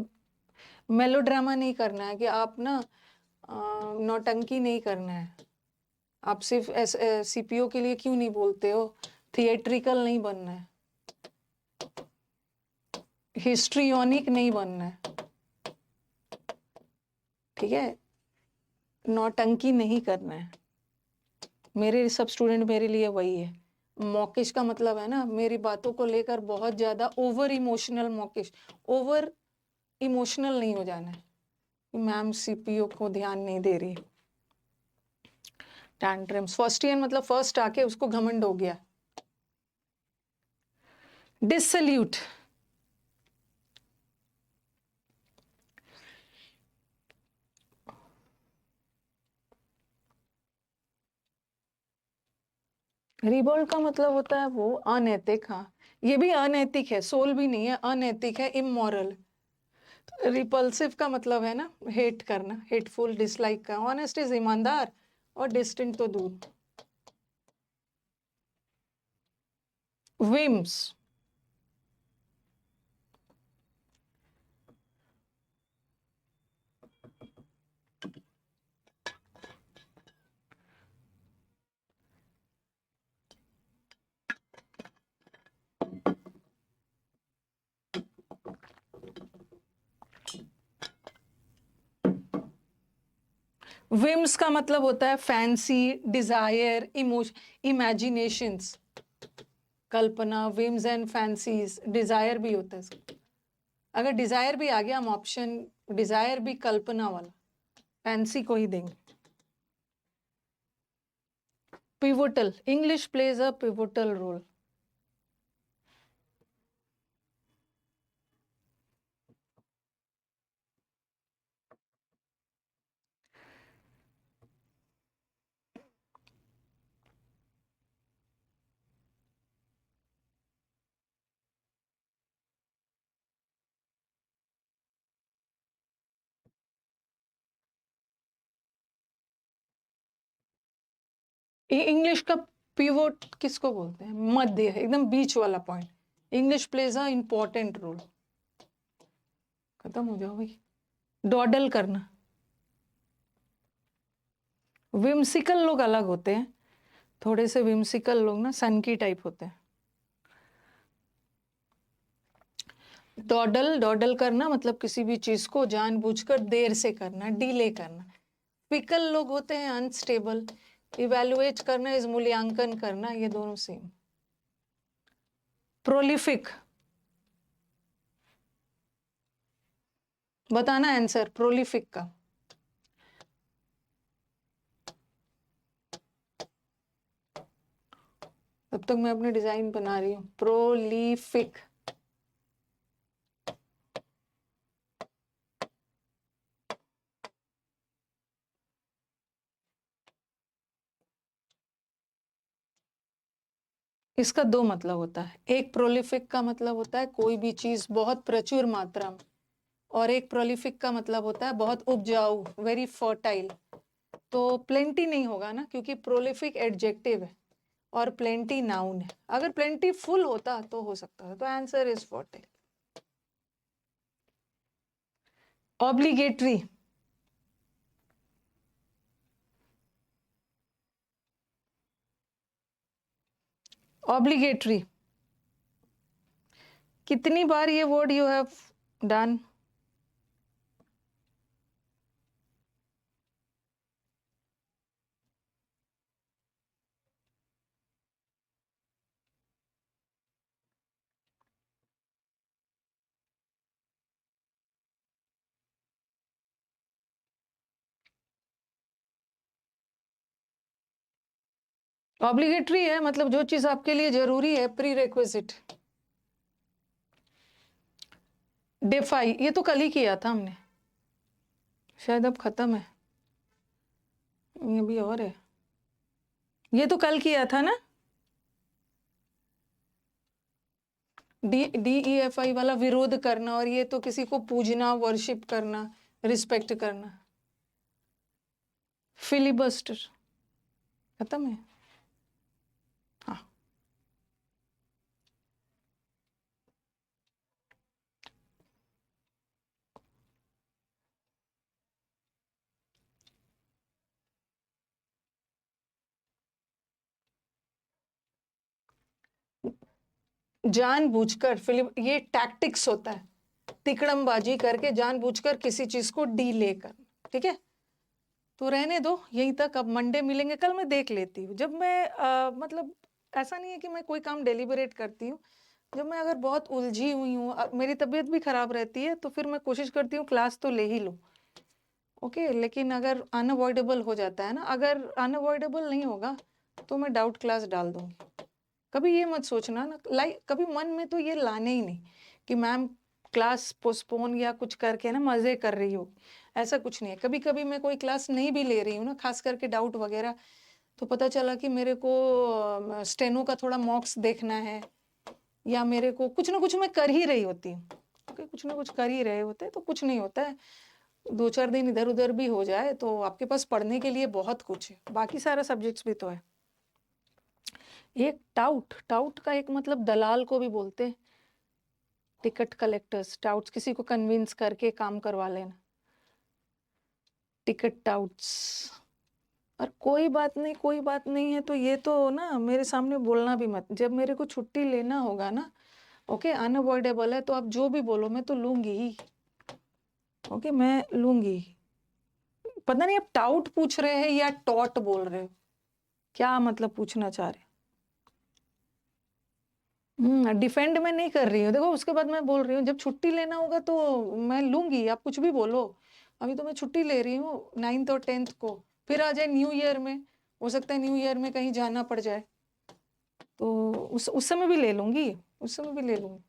मेलोड्रामा नहीं करना है, कि आप ना नौटंकी नहीं करना है। आप सिर्फ सीपीओ के लिए क्यों नहीं बोलते हो, थिएट्रिकल नहीं बनना है, हिस्ट्रियोनिक नहीं बनना है, ठीक है, नौटंकी नहीं करना है। मेरे सब स्टूडेंट मेरे लिए वही है। मॉकिश का मतलब है ना, मेरी बातों को लेकर बहुत ज्यादा ओवर इमोशनल, मॉकिश ओवर इमोशनल नहीं हो जाना है, मैम सीपीओ को ध्यान नहीं दे रही। टैंट्रम्स, फर्स्ट ईयर मतलब फर्स्ट आके उसको घमंड हो गया। डिसल्यूट, रिवोल्ट का मतलब होता है वो अनैतिक, हाँ ये भी अनैतिक है, सोल भी नहीं है, अनैतिक है, इमोरल। रिपल्सिव का मतलब है ना हेट करना, हेटफुल, डिसलाइक का। ऑनेस्ट इज ईमानदार, और डिस्टेंट तो दूर। विम्स, विम्स का मतलब होता है फैंसी, डिजायर, इमेजिनेशंस, कल्पना। विम्स एंड फैंसीज, डिजायर भी होता है इसका। अगर डिजायर भी आ गया हम ऑप्शन, डिजायर भी कल्पना वाला, फैंसी को ही देंगे। Pivotal, English plays a pivotal role. English का पिवोट किसको बोलते हैं, मध्य, एकदम बीच वाला point. English plays a important role. खत्म हो जाओ भाई। डॉडल करना, विम्सिकल लोग अलग होते हैं, थोड़े से विम्सिकल लोग ना सन की टाइप होते हैं। डॉडल, डॉडल करना मतलब किसी भी चीज को जानबूझकर देर से करना, डिले करना। फिकल लोग होते हैं अनस्टेबल। इवेलुएट करना इज मूल्यांकन करना, ये दोनों सेम। प्रोलिफिक, बताना आंसर प्रोलिफिक का। तब तक मैं अपनी डिजाइन बना रही हूँ। प्रोलिफिक, इसका दो मतलब होता है। एक प्रोलिफिक का मतलब होता है कोई भी चीज बहुत प्रचुर मात्रा में, और एक प्रोलिफिक का मतलब होता है बहुत उपजाऊ, वेरी फर्टाइल। तो प्लेंटी नहीं होगा ना, क्योंकि प्रोलिफिक एडजेक्टिव है और प्लेंटी नाउन है। अगर प्लेंटी फुल होता तो हो सकता था, तो answer is fertile. Obligatory, obligatory, कितनी बार ये word you have done? Obligatory है, मतलब जो चीज आपके लिए जरूरी है, प्री रिक्विजिट। डिफाई, ये तो कल ही किया था हमने, शायद अब खत्म है, ये भी और है, ये तो कल किया था ना। DEFI वाला विरोध करना, और ये तो किसी को पूजना, वर्शिप करना, रिस्पेक्ट करना। फिलिबस्टर खत्म है। हाँ, जानबूझकर ये टैक्टिक्स होता है, तिकड़मबाजी करके जानबूझकर किसी चीज को डीले करना, ठीक है। तो रहने दो यहीं तक, अब मंडे मिलेंगे, कल मैं देख लेती हूँ। जब मैं मतलब ऐसा नहीं है कि मैं कोई काम डेलिबरेट करती हूँ, जब मैं अगर बहुत उलझी हुई हूँ, मेरी तबीयत भी खराब रहती है, तो फिर मैं कोशिश करती हूँ क्लास तो ले ही लूँ, ओके। लेकिन अगर अनअवॉइडेबल हो जाता है ना, अगर अनअवॉइडेबल नहीं होगा तो मैं डाउट क्लास डाल दूंगी। कभी ये मत सोचना ना, कभी मन में तो ये लाने ही नहीं कि मैम क्लास पोस्टपोन या कुछ करके ना मजे कर रही हो, ऐसा कुछ नहीं है। कभी कभी मैं कोई क्लास नहीं भी ले रही हूँ ना, खास करके डाउट वगैरह, तो पता चला कि मेरे को स्टेनो का थोड़ा मॉक्स देखना है, या मेरे को कुछ ना कुछ मैं कर ही रही होती हूँ, ओके, कुछ ना कुछ कर ही रहे होते हैं, तो कुछ नहीं होता है। 2-4 दिन इधर उधर भी हो जाए तो आपके पास पढ़ने के लिए बहुत कुछ है, बाकी सारा सब्जेक्ट्स भी तो है। एक टाउट का एक मतलब दलाल को भी बोलते हैं, टिकट कलेक्टर्स, टाउट्स, किसी को कन्विंस करके काम करवा लेना, टिकट टाउट्स। और कोई बात नहीं है, तो ये तो ना मेरे सामने बोलना भी मत। जब मेरे को छुट्टी लेना होगा ना, ओके, अनअवॉइडेबल है, तो आप जो भी बोलो मैं तो लूंगी ही, ओके, मैं लूंगी। पता नहीं आप टाउट पूछ रहे हैं या टॉट बोल रहे हो, क्या मतलब पूछना चाह रहे हैं? डिफेंड मैं नहीं कर रही हूँ, देखो उसके बाद मैं बोल रही हूँ जब छुट्टी लेना होगा तो मैं लूंगी, आप कुछ भी बोलो। अभी तो मैं छुट्टी ले रही हूँ 9th और 10th को, फिर आ जाए न्यू ईयर में, हो सकता है न्यू ईयर में कहीं जाना पड़ जाए, तो उस समय भी ले लूंगी, उस समय भी ले लूंगी।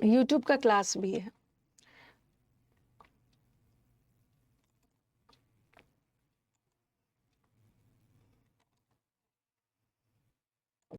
यूट्यूब का क्लास भी है।